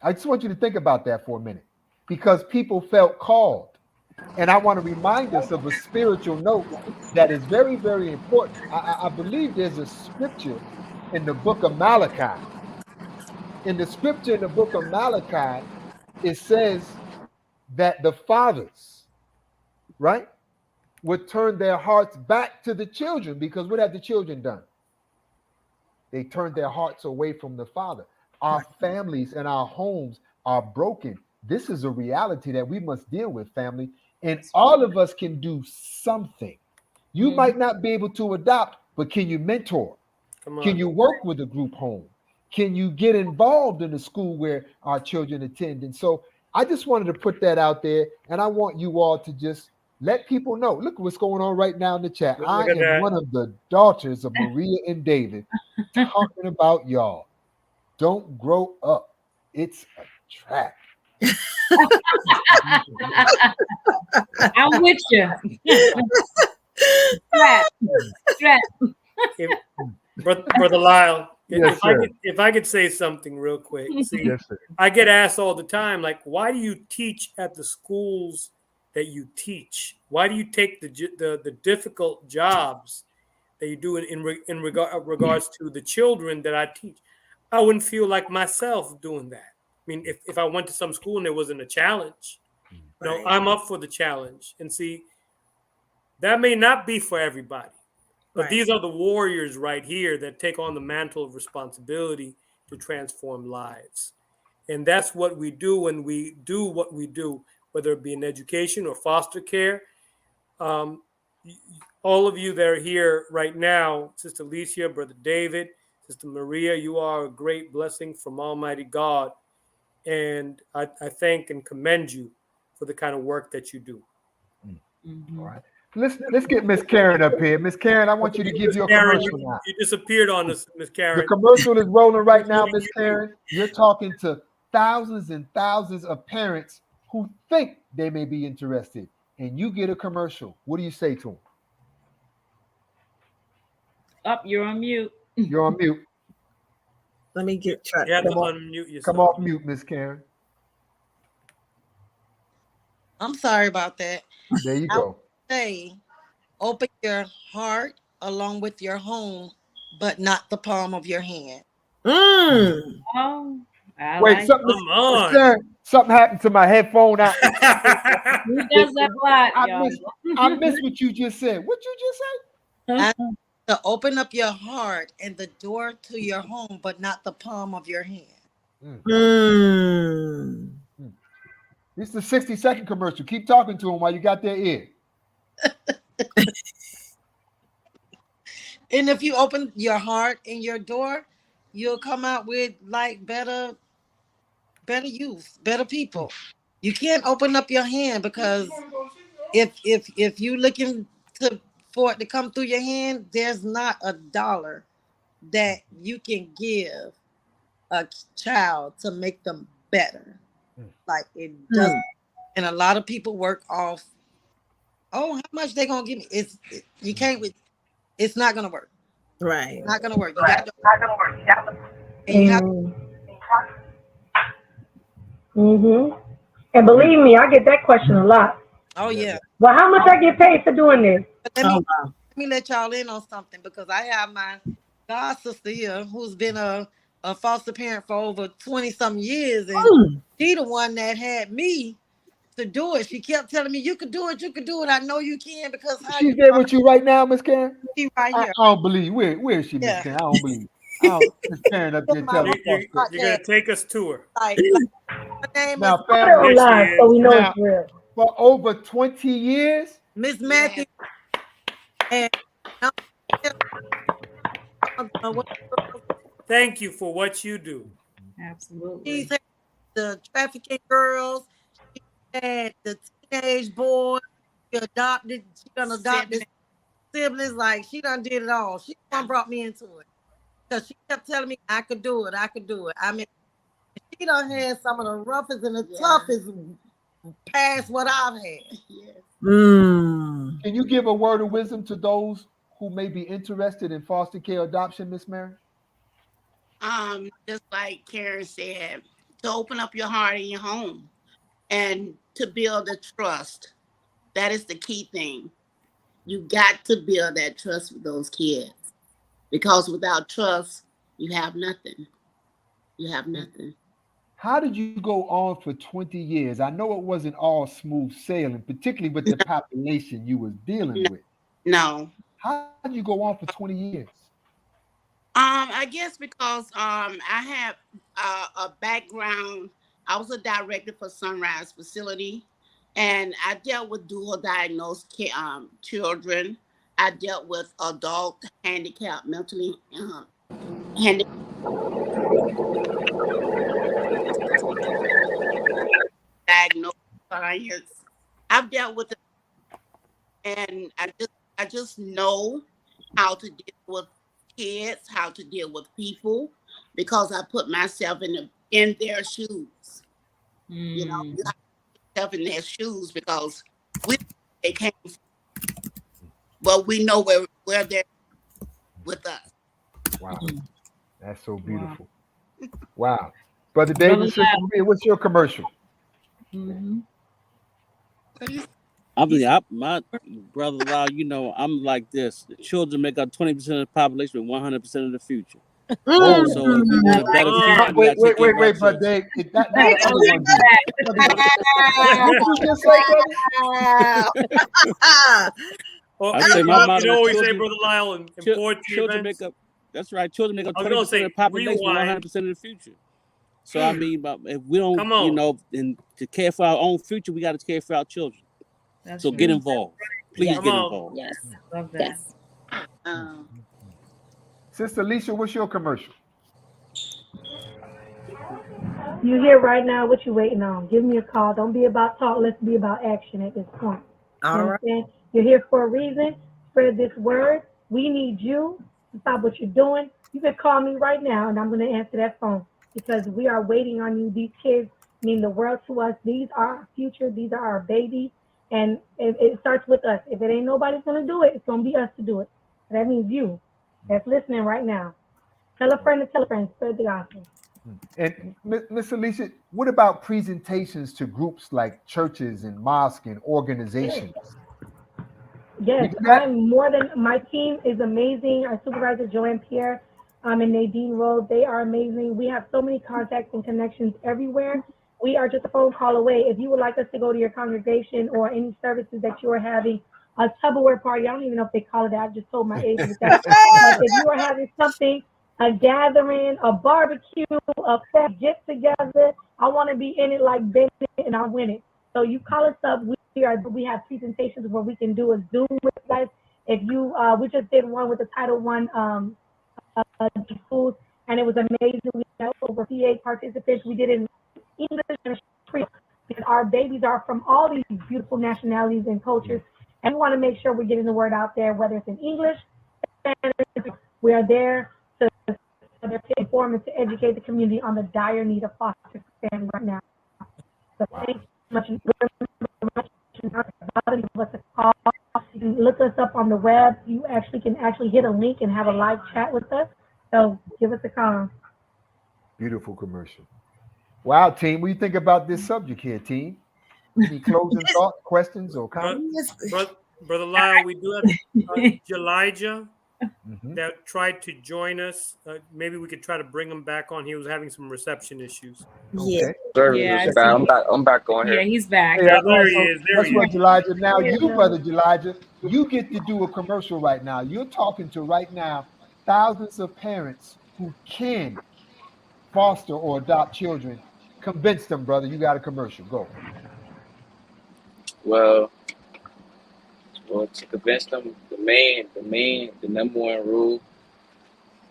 I just want you to think about that for a minute, because people felt called. And I want to remind us of a spiritual note that is very, very important. I believe there's a scripture in the book of Malachi. In the scripture in the book of Malachi, it says that the fathers, right, would turn their hearts back to the children, because what have the children done? They turned their hearts away from the Father. Our families and our homes are broken. This is a reality that we must deal with, family. And all of us can do something. You might not be able to adopt, but can you mentor? Can you work with a group home? Can you get involved in the school where our children attend? And so I just wanted to put that out there. And I want you all to just let people know. Look what's going on right now in the chat. I am one of the daughters of Maria and David talking about y'all. Don't grow up. It's a trap. I'm with you. Strap. Brother Lyle, Yes, if I could say something real quick. See, yes, sir. I get asked all the time, like, why do you teach at the schools that you teach? Why do you take the difficult jobs that you do in regards to the children that I teach? I wouldn't feel like myself doing that. I mean, if I went to some school and there wasn't a challenge, I'm up for the challenge. And see, that may not be for everybody, but these are the warriors right here that take on the mantle of responsibility to transform lives. And that's what we do when we do what we do, whether it be in education or foster care. All of you that are here right now, Sister Alicia, Brother David, Sister Maria, you are a great blessing from Almighty God. And I thank and commend you for the kind of work that you do. All right. Let's get Miss Karen up here. Miss Karen, I want you to give your commercial now. You disappeared on us, Miss Karen. The commercial is rolling right now, Miss Karen. You're talking to thousands and thousands of parents who think they may be interested, and you get a commercial. What do you say to them? Up, you're on mute. You're on mute. Let me get track. You have to unmute yourself. Come off mute, Miss Karen. I'm sorry about that. There you go. Say, open your heart along with your home, but not the palm of your hand. Oh, wait, something happened to my headphone. Who does that a lot, I missed what you just said. What you just said? To open up your heart and the door to your home, but not the palm of your hand. This is the 60-second commercial. Keep talking to them while you got their ear. And if you open your heart and your door, you'll come out with like better youth, better people. You can't open up your hand because if you looking to for it to come through your hand, there's not a dollar that you can give a child to make them better. Like it does, and a lot of people work off. Oh, how much they gonna give me? You can't. It's not gonna work. Right. It's not gonna work. You got to, and you have. Mm. Mm-hmm. And believe me, I get that question a lot. Oh yeah. Well, how much I get paid for doing this? But let me let y'all in on something because I have my god sister here who's been a foster parent for over 20 some years, and she the one that had me to do it. She kept telling me, "You could do it. You could do it. I know you can because how She's you there are." with you right now, Miss Karen. She right I here. don't believe. Where is she, Miss Yeah. Karen? I don't believe. I don't. Miss Karen up there telling You're gonna take us to her. Like her name is now, Put it family. on live so we know Now, it's real. for over 20 years, Miss Matthew, and Thank you for what you do. Absolutely. she's had the trafficking girls. She had the teenage boys. She done adopted siblings. Like she done did it all. She the one brought me into it because she kept telling me I could do it. I could do it. I mean, she done had some of the roughest and the toughest past what I've had. Can you give a word of wisdom to those who may be interested in foster care adoption, Miss Mary? Just like Karen said, to open up your heart and your home and to build a trust. That is the key thing. You got to build that trust with those kids because without trust, you have nothing. You have nothing. How did you go on for 20 years? I know it wasn't all smooth sailing, particularly with the population you was dealing with. No. How did you go on for 20 years? I guess because I have a background. I was a director for Sunrise Facility, and I dealt with dual diagnosed children. I dealt with adult handicapped, mentally handicapped. Diagnosed clients. I've dealt with it, and I just know how to deal with kids, how to deal with people, because I put myself in their shoes. You know, you have to put yourself in their shoes because they came from, but we know where they're with us. Wow, that's so beautiful. Wow, Brother David, Sister Maria, what's your commercial? My brother-in-law, I'm like this. The children make up 20% of the population with 100% of the future. Whoa. So if we want a better future, we gotta take care of our Wait, Brother children. Dave. Not everyone do that. What you just say, brother? Well, I say my motto you know what we is say, children, Brother Lyle, in poetry children events? make up. That's right. Children make up I was gonna 20% say, of the population with rewind. 100% of the future. So I mean, but if we don't, Come on. and to care for our own future, we got to care for our children. That's so true. get involved. Please Come get on. involved. Yes. Love that. Yes. Sister Alicia, what's your commercial? You here right now, what you waiting on? Give me a call. Don't be about talk, let's be about action at this point. All right. You're here for a reason. Spread this word. We need you to stop what you're doing. You can call me right now and I'm going to answer that phone because we are waiting on you. These kids mean the world to us. These are our future. These are our babies. And it starts with us. If it ain't nobody's going to do it, it's going to be us to do it. That means you that's listening right now. Tell a friend to tell a friend. Spread the gospel. And Miss Alicia, what about presentations to groups like churches and mosques and organizations? Yes, I'm more than my team is amazing. Our supervisor Joanne Pierre and Nadine Rose, they are amazing. We have so many contacts and connections everywhere. We are just a phone call away. If you would like us to go to your congregation or any services that you are having, a Tupperware party, I don't even know if they call it that. I just told my age with that. But if you are having something, a gathering, a barbecue, a get together, I want to be in it like Bennett and I win it. So you call us up. We have presentations where we can do a Zoom with you guys If you, we just did one with the Title One schools, and it was amazing. We had over 58 participants. We did it in English and Creole because our babies are from all these beautiful nationalities and cultures, and we want to make sure we're getting the word out there, whether it's in English, Spanish. We are there to inform and to educate the community on the dire need of foster family right now. So thank you so much. Give us a call. You can look us up on the web. You actually can hit a link and have a live chat with us. So give us a call. Beautiful commercial. Wow, team. What do you think about this subject here, team? Any closing thoughts, questions, or comments? Brother Lyle, we do have Elijah that tried to join us. Maybe we could try to bring him back on. He was having some reception issues. Okay. Yeah, I'm back on here. Yeah, he's back. Yeah, there he is. That's what, Elijah. Now you, brother Elijah, you get to do a commercial right now. You're talking to right now thousands of parents who can foster or adopt children. Convince them, brother. You got a commercial. Go. Well, to convince them, the number one rule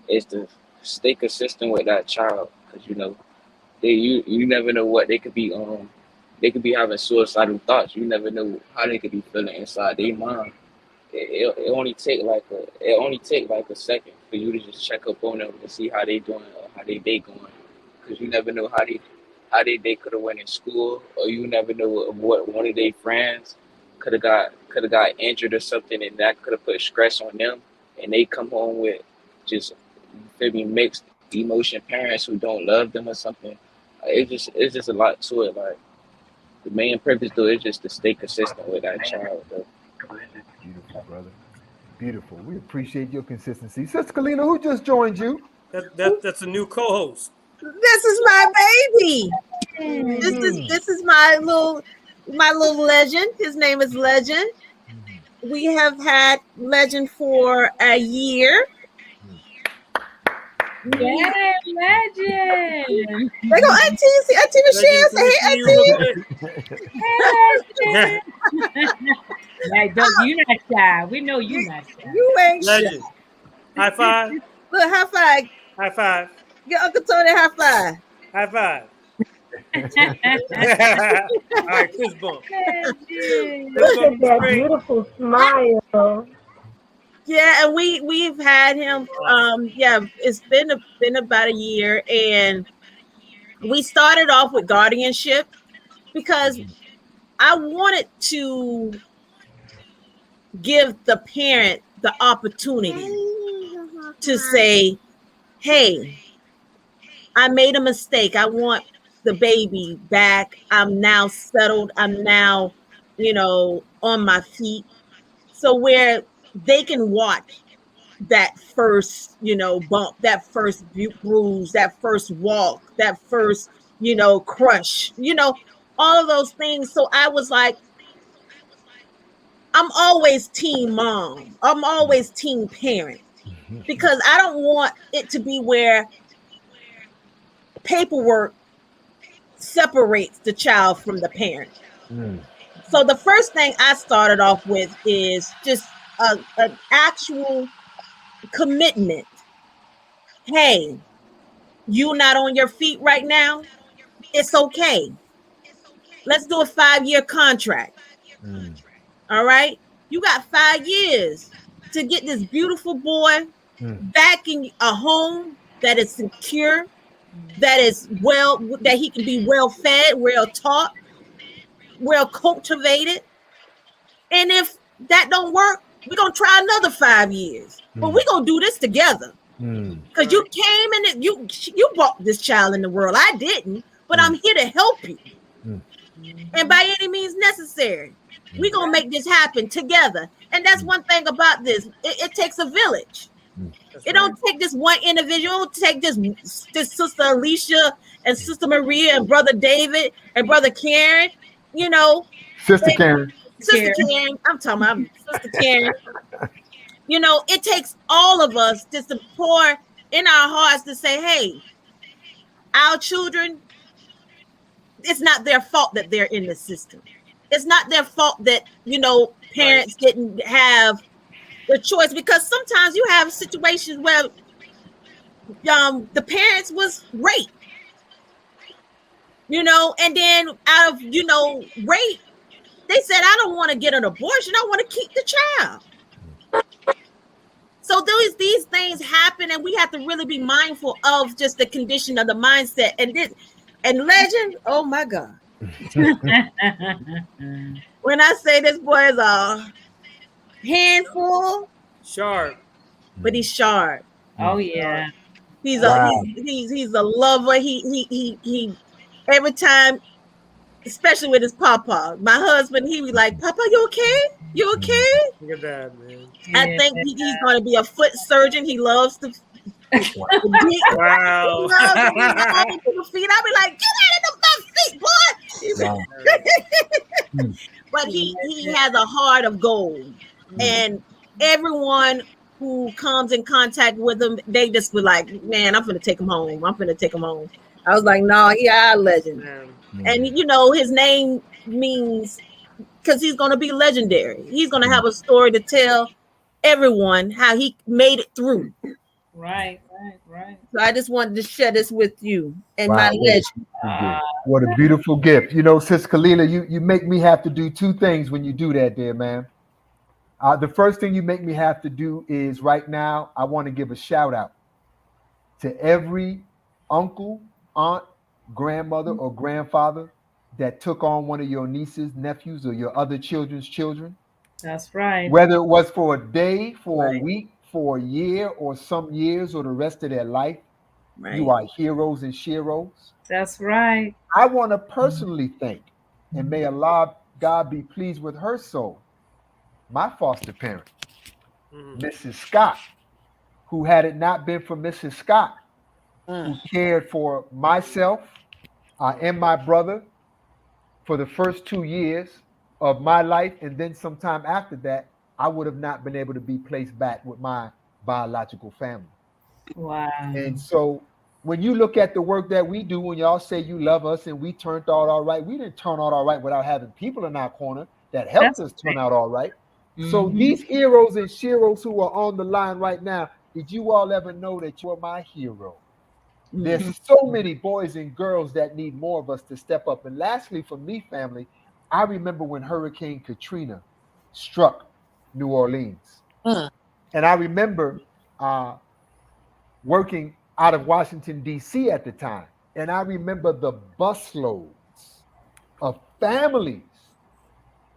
is to stay consistent with that child, because you never know what they could be having suicidal thoughts. You never know how they could be feeling inside their mind. It only take like a second for you to just check up on them and see how they doing or how they day going, because you never know how they day could have went in school, or you never know what one of their friends could have got injured or something, and that could have put stress on them, and they come home with just maybe mixed emotion parents who don't love them or something. It's just a lot to it. Like, the main purpose though is just to stay consistent with that child though. Beautiful, brother. Beautiful. We appreciate your consistency. Sister Kalina, who just joined you? That's a new co-host. This is my baby. This is my little Legend. His name is Legend. We have had Legend for a year. Yeah, Legend. They go, Auntie Michelle. Say, hey, Auntie. Hey, you not shy. We know you not shy. You ain't Legend. shy. High five. Look, high five. High five. Get Uncle Tony high five. High five. All right, fist bump. Look at that beautiful smile. Yeah, and we've had him. It's been about a year, and we started off with guardianship because I wanted to give the parent the opportunity to say, "Hey, I made a mistake. I want the baby back. I'm now settled. I'm now, on my feet." So where they can watch that first, bump, that first bruise, that first walk, that first, crush, all of those things. So I was like, I'm always team mom. I'm always team parent, because I don't want it to be where paperwork separates the child from the parent. So the first thing I started off with is just an actual commitment. Hey, you not on your feet right now? It's okay. Let's do a 5-year contract. All right? You got 5 years to get this beautiful boy back in a home that is secure, that he can be well fed, well taught, well cultivated. And if that don't work, we're gonna try another 5 years. But we're gonna do this together. Because you came in and you brought this child in the world. I didn't, but I'm here to help you. And by any means necessary, we're gonna make this happen together. And that's one thing about this. It takes a village. It don't take this one individual. It take this Sister Alicia and Sister Maria and Brother David and Brother Karen. Sister Karen. Sister Karen. I'm talking about Sister Karen. It takes all of us just to pour in our hearts to say, hey, our children, it's not their fault that they're in the system. It's not their fault that, parents didn't have the choice, because sometimes you have situations where the parents was raped, and then out of rape, they said, I don't want to get an abortion, I want to keep the child. So these things happen, and we have to really be mindful of just the condition of the mindset. And Legend, oh my God. When I say this boy is a handful, Sharp. but he's sharp. Oh yeah. He's a Wow. he's a lover. He every time, especially with his papa. My husband, he be like, Papa, you okay? You okay? Look at that, man. I Yeah. think he's going to be a foot surgeon. He loves to he Wow. loves to be on people's feet. I be like, get out of the feet, boy. Wow. But he has a heart of gold, and everyone who comes in contact with him, they just be like, man, I'm gonna take him home. I'm gonna take him home. I was like, no, he our legend. Man. And his name means, because he's gonna be legendary. He's gonna have a story to tell everyone how he made it through. Right. So I just wanted to share this with you and Wow, my legend. what a beautiful gift. Sis Kalila, you make me have to do two things when you do that, dear man. The first thing you make me have to do is right now, I want to give a shout out to every uncle, aunt, grandmother, or grandfather that took on one of your nieces, nephews, or your other children's children. That's right. Whether it was for a day, for Right. a week, for a year, or some years, or the rest of their life, you Right. are heroes and sheroes. That's right. I want to personally thank, and may Allah, God be pleased with her soul, my foster parent, Mrs. Scott, who, had it not been for Mrs. Scott, who cared for myself and my brother for the first 2 years of my life, and then sometime after that, I would have not been able to be placed back with my biological family. Wow. And so when you look at the work that we do, when y'all say you love us and we turned out all right, we didn't turn out all right without having people in our corner that helped us turn out all right. So these heroes and sheroes who are on the line right now, did you all ever know that you're my hero? There's so many boys and girls that need more of us to step up. And lastly, for me, family, I remember when Hurricane Katrina struck New Orleans. And I remember working out of Washington, D.C. at the time. And I remember the busloads of families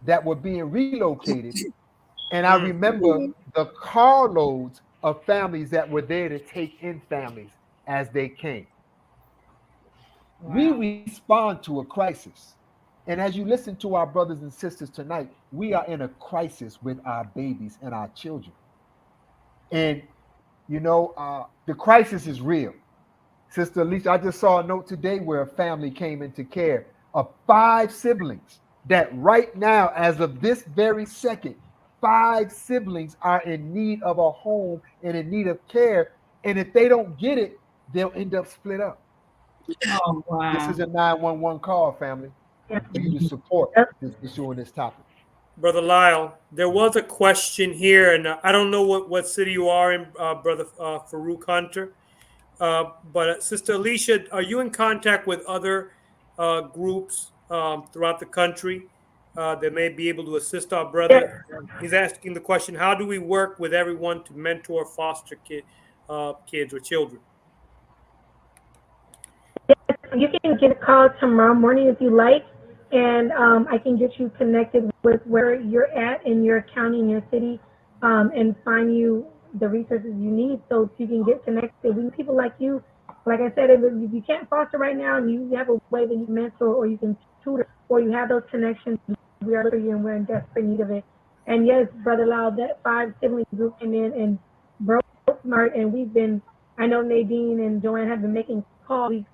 that were being relocated. And I remember the carloads of families that were there to take in families as they came. We respond to a crisis. And as you listen to our brothers and sisters tonight, we are in a crisis with our babies and our children. And, the crisis is real. Sister Alicia, I just saw a note today where a family came into care of 5 siblings that right now, as of this very second, 5 siblings are in need of a home and in need of care. And if they don't get it, they'll end up split up. Oh wow. This is a 911 call, family, for you to support this issue on this topic. Brother Lyle, there was a question here, and I don't know what city you are in, Brother Farouk Hunter, but Sister Alicia, are you in contact with other groups throughout the country that may be able to assist our brother? He's asking the question, how do we work with everyone to mentor foster kids or children? You can get a call tomorrow morning if you like, and I can get you connected with where you're at in your county, in your city, and find you the resources you need so you can get connected with people like you. Like I said, if you can't foster right now and you have a way that you mentor or you can tutor or you have those connections, we are for you and we're in desperate need of it. And yes, Brother Lau, that 5 sibling group came in and broke smart, and I know Nadine and Joanne have been making calls. We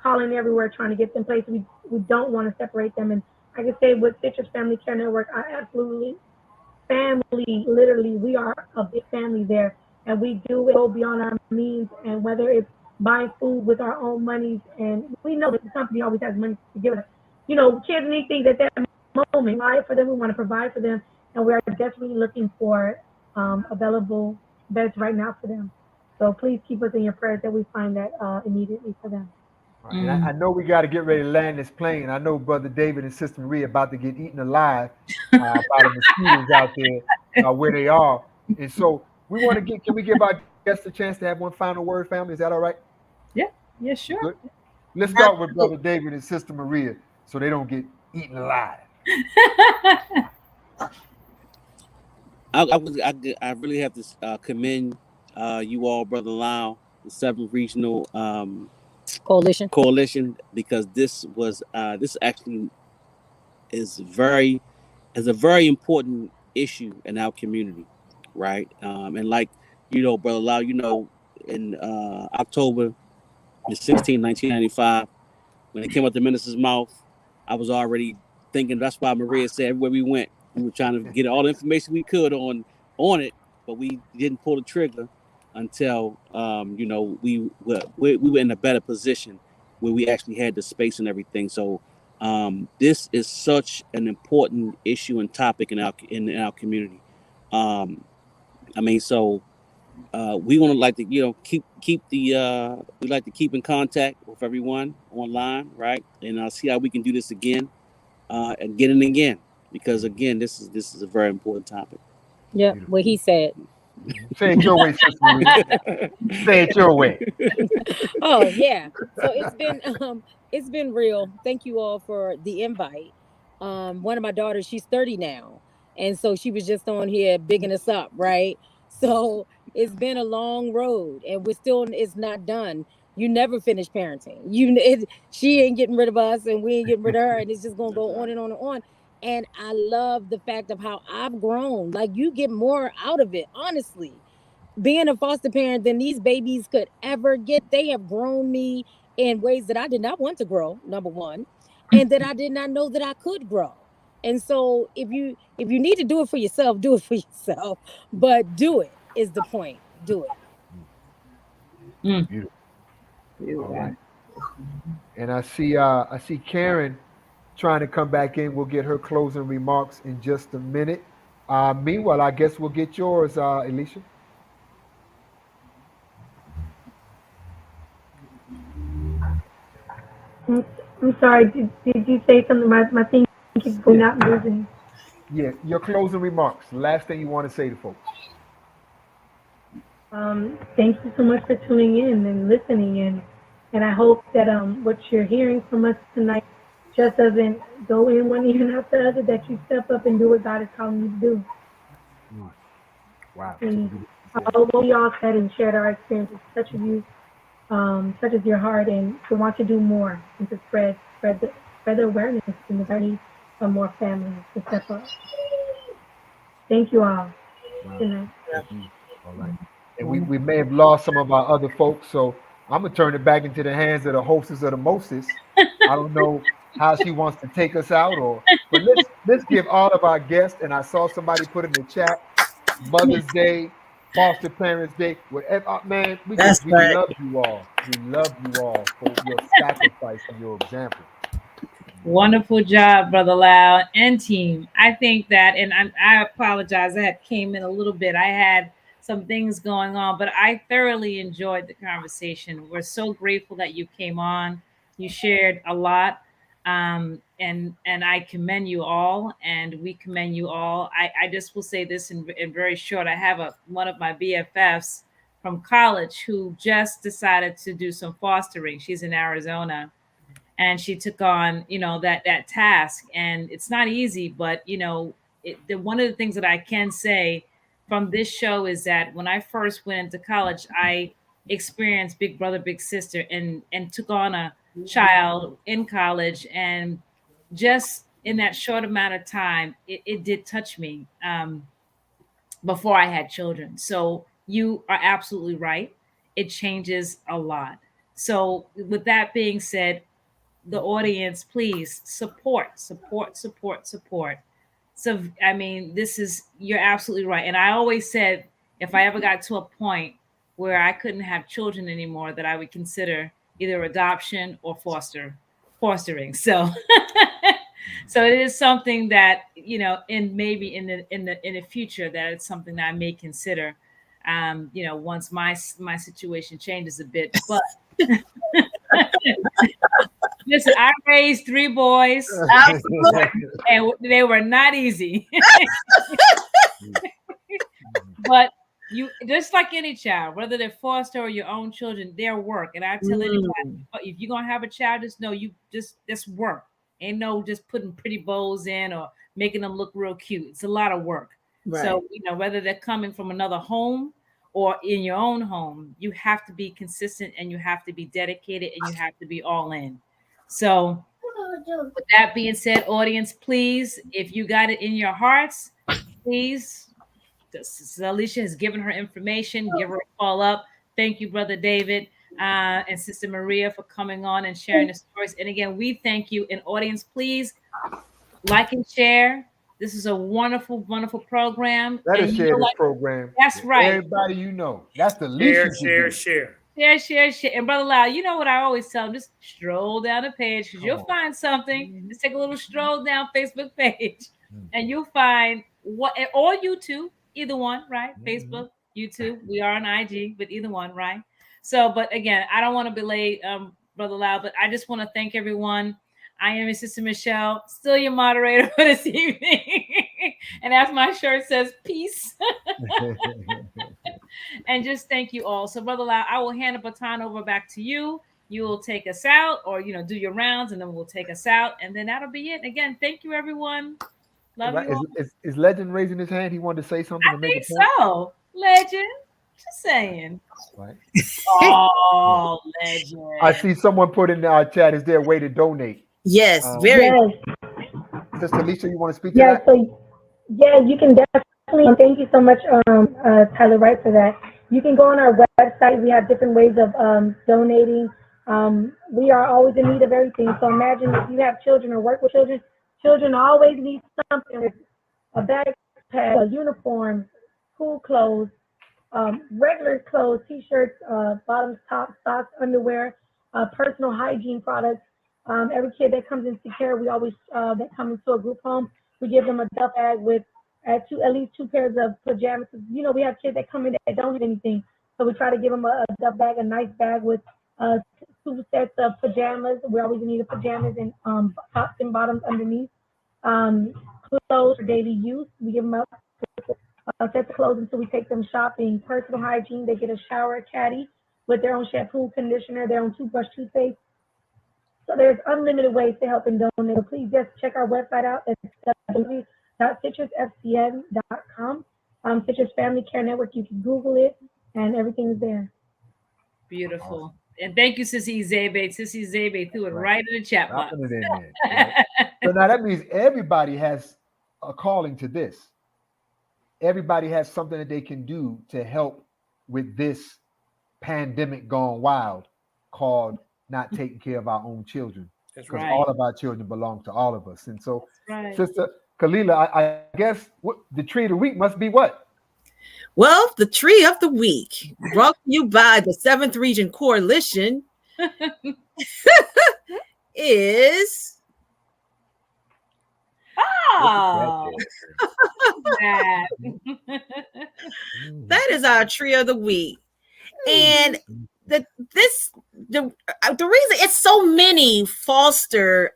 calling everywhere trying to get them placed. We don't want to separate them. And I can say with Citrus Family Care Network, I absolutely family, literally, we are a big family there. And we do go beyond our means, and whether it's buying food with our own monies, and we know that the company always has money to give us. Kids need things at that moment, right? For them, we want to provide for them, and we are desperately looking for available beds right now for them. So please keep us in your prayers that we find that immediately for them. All right. And I know we got to get ready to land this plane. I know Brother David and Sister Maria about to get eaten alive by the mosquitoes out there where they are. And so can we give our guests a chance to have one final word, family? Is that all right? Yeah, sure. Good. Let's start with Brother David and Sister Maria so they don't get eaten alive. I really have to commend you all, Brother Lau, the Seventh Regional Coalition, because this actually is a very important issue in our community, right? And like Brother Lau, in October the 16th, 1995, when it came out the minister's mouth, I was already thinking. That's why Maria said everywhere we went, we were trying to get all the information we could on it, but we didn't pull the trigger until we were in a better position where we actually had the space and everything. So this is such an important issue and topic in our community. So we want to like to keep we like to keep in contact with everyone online, right? And see how we can do this again, again and again, because again, this is a very important topic. Yeah, what he said. Say it your way, Sister Maria. Say it your way. Oh yeah. So it's been real. Thank you all for the invite. One of my daughters, she's 30 now, and so she was just on here bigging us up, right? So it's been a long road, and it's not done. You never finish parenting. She ain't getting rid of us, and we ain't getting rid of her, and it's just gonna go on and on and on. And I love the fact of how I've grown. Like, you get more out of it, honestly, being a foster parent than these babies could ever get. They have grown me in ways that I did not want to grow, number one, and that I did not know that I could grow. And so if you need to do it for yourself, do it for yourself. But do it is the point. Do it. Beautiful. All right. And I see Karen trying to come back in. We'll get her closing remarks in just a minute. Meanwhile, I guess we'll get yours, Alicia. I'm sorry. Did you say something? My thing keeps going out and losing. Yeah, your closing remarks. The last thing you want to say to folks. Thank you so much for tuning in and listening in. And I hope that what you're hearing from us tonight just doesn't go in one ear and out the other, that you step up and do what God is calling you to do. Wow. And although we all said and shared our experiences, touches your heart, and to want to do more and to spread the awareness and the need for more families to step up. Thank you all. Wow. Good night. All right. And we may have lost some of our other folks, so I'm gonna turn it back into the hands of the hostess of the mostest. I don't know how she wants to take us out, but let's give all of our guests. And I saw somebody put in the chat, Mother's Day, Foster Parents Day, whatever. Man, we love you all. We love you all for your sacrifice and your example. Wonderful job, Brother Lau and team. I think that, and I apologize, I had came in a little bit. I had some things going on, but I thoroughly enjoyed the conversation. We're so grateful that you came on. You shared a lot, and I commend you all, and we commend you all. I just will say this in very short. I have one of my BFFs from college who just decided to do some fostering. She's in Arizona, and she took on that task, and it's not easy, but one of the things that I can say from this show is that when I first went into college, I experienced big brother big sister, and took on a child in college, and just in that short amount of time, it did touch me, before I had children. So you are absolutely right, it changes a lot. So with that being said, the audience, please support. So, I mean, you're absolutely right. And I always said, if I ever got to a point where I couldn't have children anymore, that I would consider either adoption or fostering. So So it is something that, in maybe in the future, that it's something that I may consider. Once my situation changes a bit, but listen, I raised 3 boys, and they were not easy. But you, just like any child, whether they're foster or your own children, they're work. And I tell anybody, if you're gonna have a child, just know that's work. Ain't no just putting pretty bows in or making them look real cute. It's a lot of work. Right. So whether they're coming from another home or in your own home, you have to be consistent and you have to be dedicated and you have to be all in. So with that being said, audience, please, if you got it in your hearts, please. Alicia has given her information. Give her a call up. Thank you, Brother David and Sister Maria, for coming on and sharing the stories. And again, we thank you. And audience, please like and share. This is a wonderful, wonderful program. Let And us share this program. That's right. Everybody you know. That's the least you can do. Share. And Brother Lau, you know what I always tell them? Just stroll down the page because you'll find something. Just take a little stroll down Facebook page and you'll find or YouTube, either one, right? Facebook, YouTube. We are on IG, but either one, right? So, but again, I don't want to belay Brother Lau, but I just want to thank everyone. I am your Sister Michelle, still your moderator for this evening. And as my shirt says, peace. And just thank you all. So, Brother Lau, I will hand the baton over back to you. You will take us out, or do your rounds, and then we'll take us out, and then that'll be it. Again, thank you, everyone. Love you all. Is Legend raising his hand? He wanted to say something. I think so. Legend, just saying. Right. Oh, Legend. I see someone put in our chat. Is there a way to donate? Yes, very. Yes. Sister Lisa, you want to speak to that? So you can definitely. Thank you so much, Tyler Wright, for that. You can go on our website. We have different ways of donating. We are always in need of everything. So imagine if you have children or work with children. Children always need something: a backpack, a uniform, school clothes, regular clothes, t-shirts, bottoms, tops, socks, underwear, personal hygiene products. Every kid that comes into care, we always that come into a group home, we give them a duff bag with at least 2 pairs of pajamas. We have kids that come in that don't have anything, so we try to give them a duff bag, a nice bag with 2 sets of pajamas. We always need pajamas and tops and bottoms underneath. Clothes for daily use. We give them up sets of clothes until we take them shopping. Personal hygiene. They get a shower caddy with their own shampoo, conditioner, their own toothbrush, toothpaste. So there's unlimited ways to help and donate. So please just check our website out at www.citrusfcn.com. Citrus Family Care Network. You can Google it, and everything is there. Beautiful. Awesome. And thank you, Sissy Zebe. Sissy Zebe threw it right in the chat box. It in there, right? So now that means everybody has a calling to this. Everybody has something that they can do to help with this pandemic gone wild called not taking care of our own children. That's right. All of our children belong to all of us. And so, Sister Kalila, I guess the tree of the week must be what? Well, the tree of the week brought to you by the 7th Region Coalition is... Oh, that is our tree of the week. And the reason it's so many foster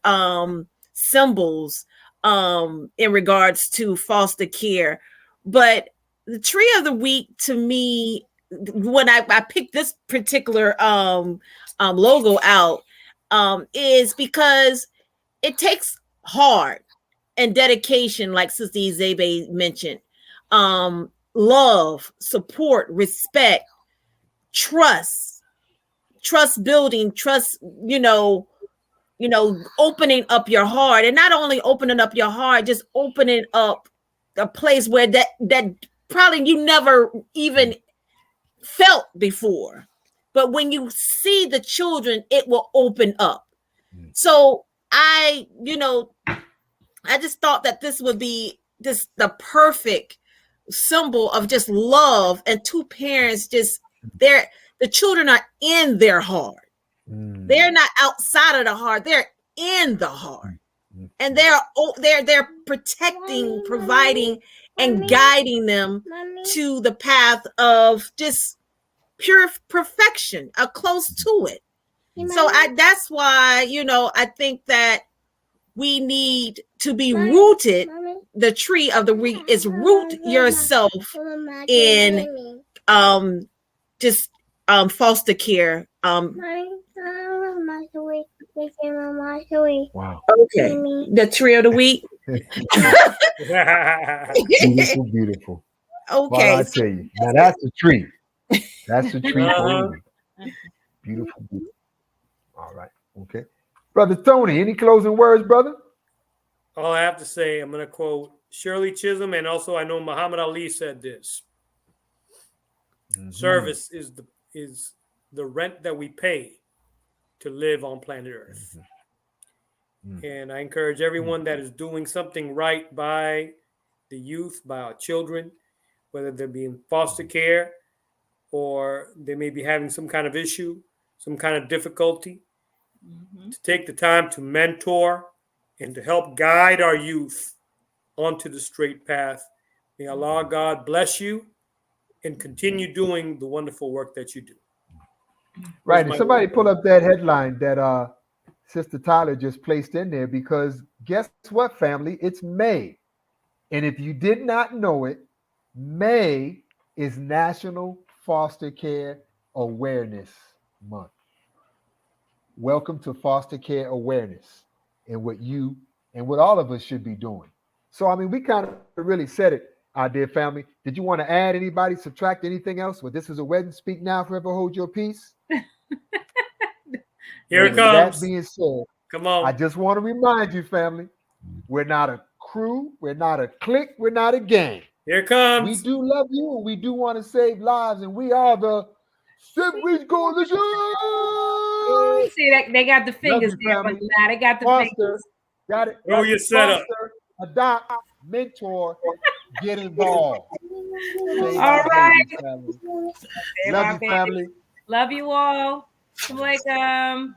symbols in regards to foster care, but the tree of the week to me, when I picked this particular logo out, is because it takes heart and dedication, like Sister Izebe mentioned, love, support, respect, trust building, opening up your heart, and not only opening up your heart, just opening up a place where that probably you never even felt before. But when you see the children, it will open up. So I just thought that this would be the perfect symbol of just love, and 2 parents the children are in their heart. They're not outside of the heart. They're in the heart. and they're protecting, providing, and guiding them to the path of just pure perfection, close to it. So that's why, I think that we need to be rooted. The tree of the week is root yourself in just foster care. Wow. Okay. The tree of the week. Beautiful, beautiful. Okay. Well, I tell you, now that's a tree. That's a tree for you. Beautiful, beautiful. All right. Okay. Brother Tony, any closing words, brother? All I have to say, I'm going to quote Shirley Chisholm, and also I know Muhammad Ali said this. Service is the rent that we pay to live on planet Earth. And I encourage everyone that is doing something right by the youth, by our children, whether they're being foster care or they may be having some kind of issue, some kind of difficulty, to take the time to mentor and to help guide our youth onto the straight path. May Allah God bless you and continue doing the wonderful work that you do. Right. And somebody pull up that headline that Sister Tyler just placed in there, because guess what, family? It's May. And if you did not know it, May is National Foster Care Awareness Month. Welcome to Foster Care Awareness and what you and what all of us should be doing. So, I mean, we kind of really said it, our dear family. Did you want to add anybody, subtract anything else? Well, this is a wedding. Speak now, forever hold your peace. Here it comes. That being said, come on. I just want to remind you, family, we're not a crew, we're not a clique, we're not a gang. Here it comes. We do love you, and we do want to save lives, and we are the Siblings Coalition. See that they got the fingers there, but now they got the fingers. Got it. Oh, you set up. Adopt, mentor, get involved. All right. Love you, family. Love you all. Assalamualaikum.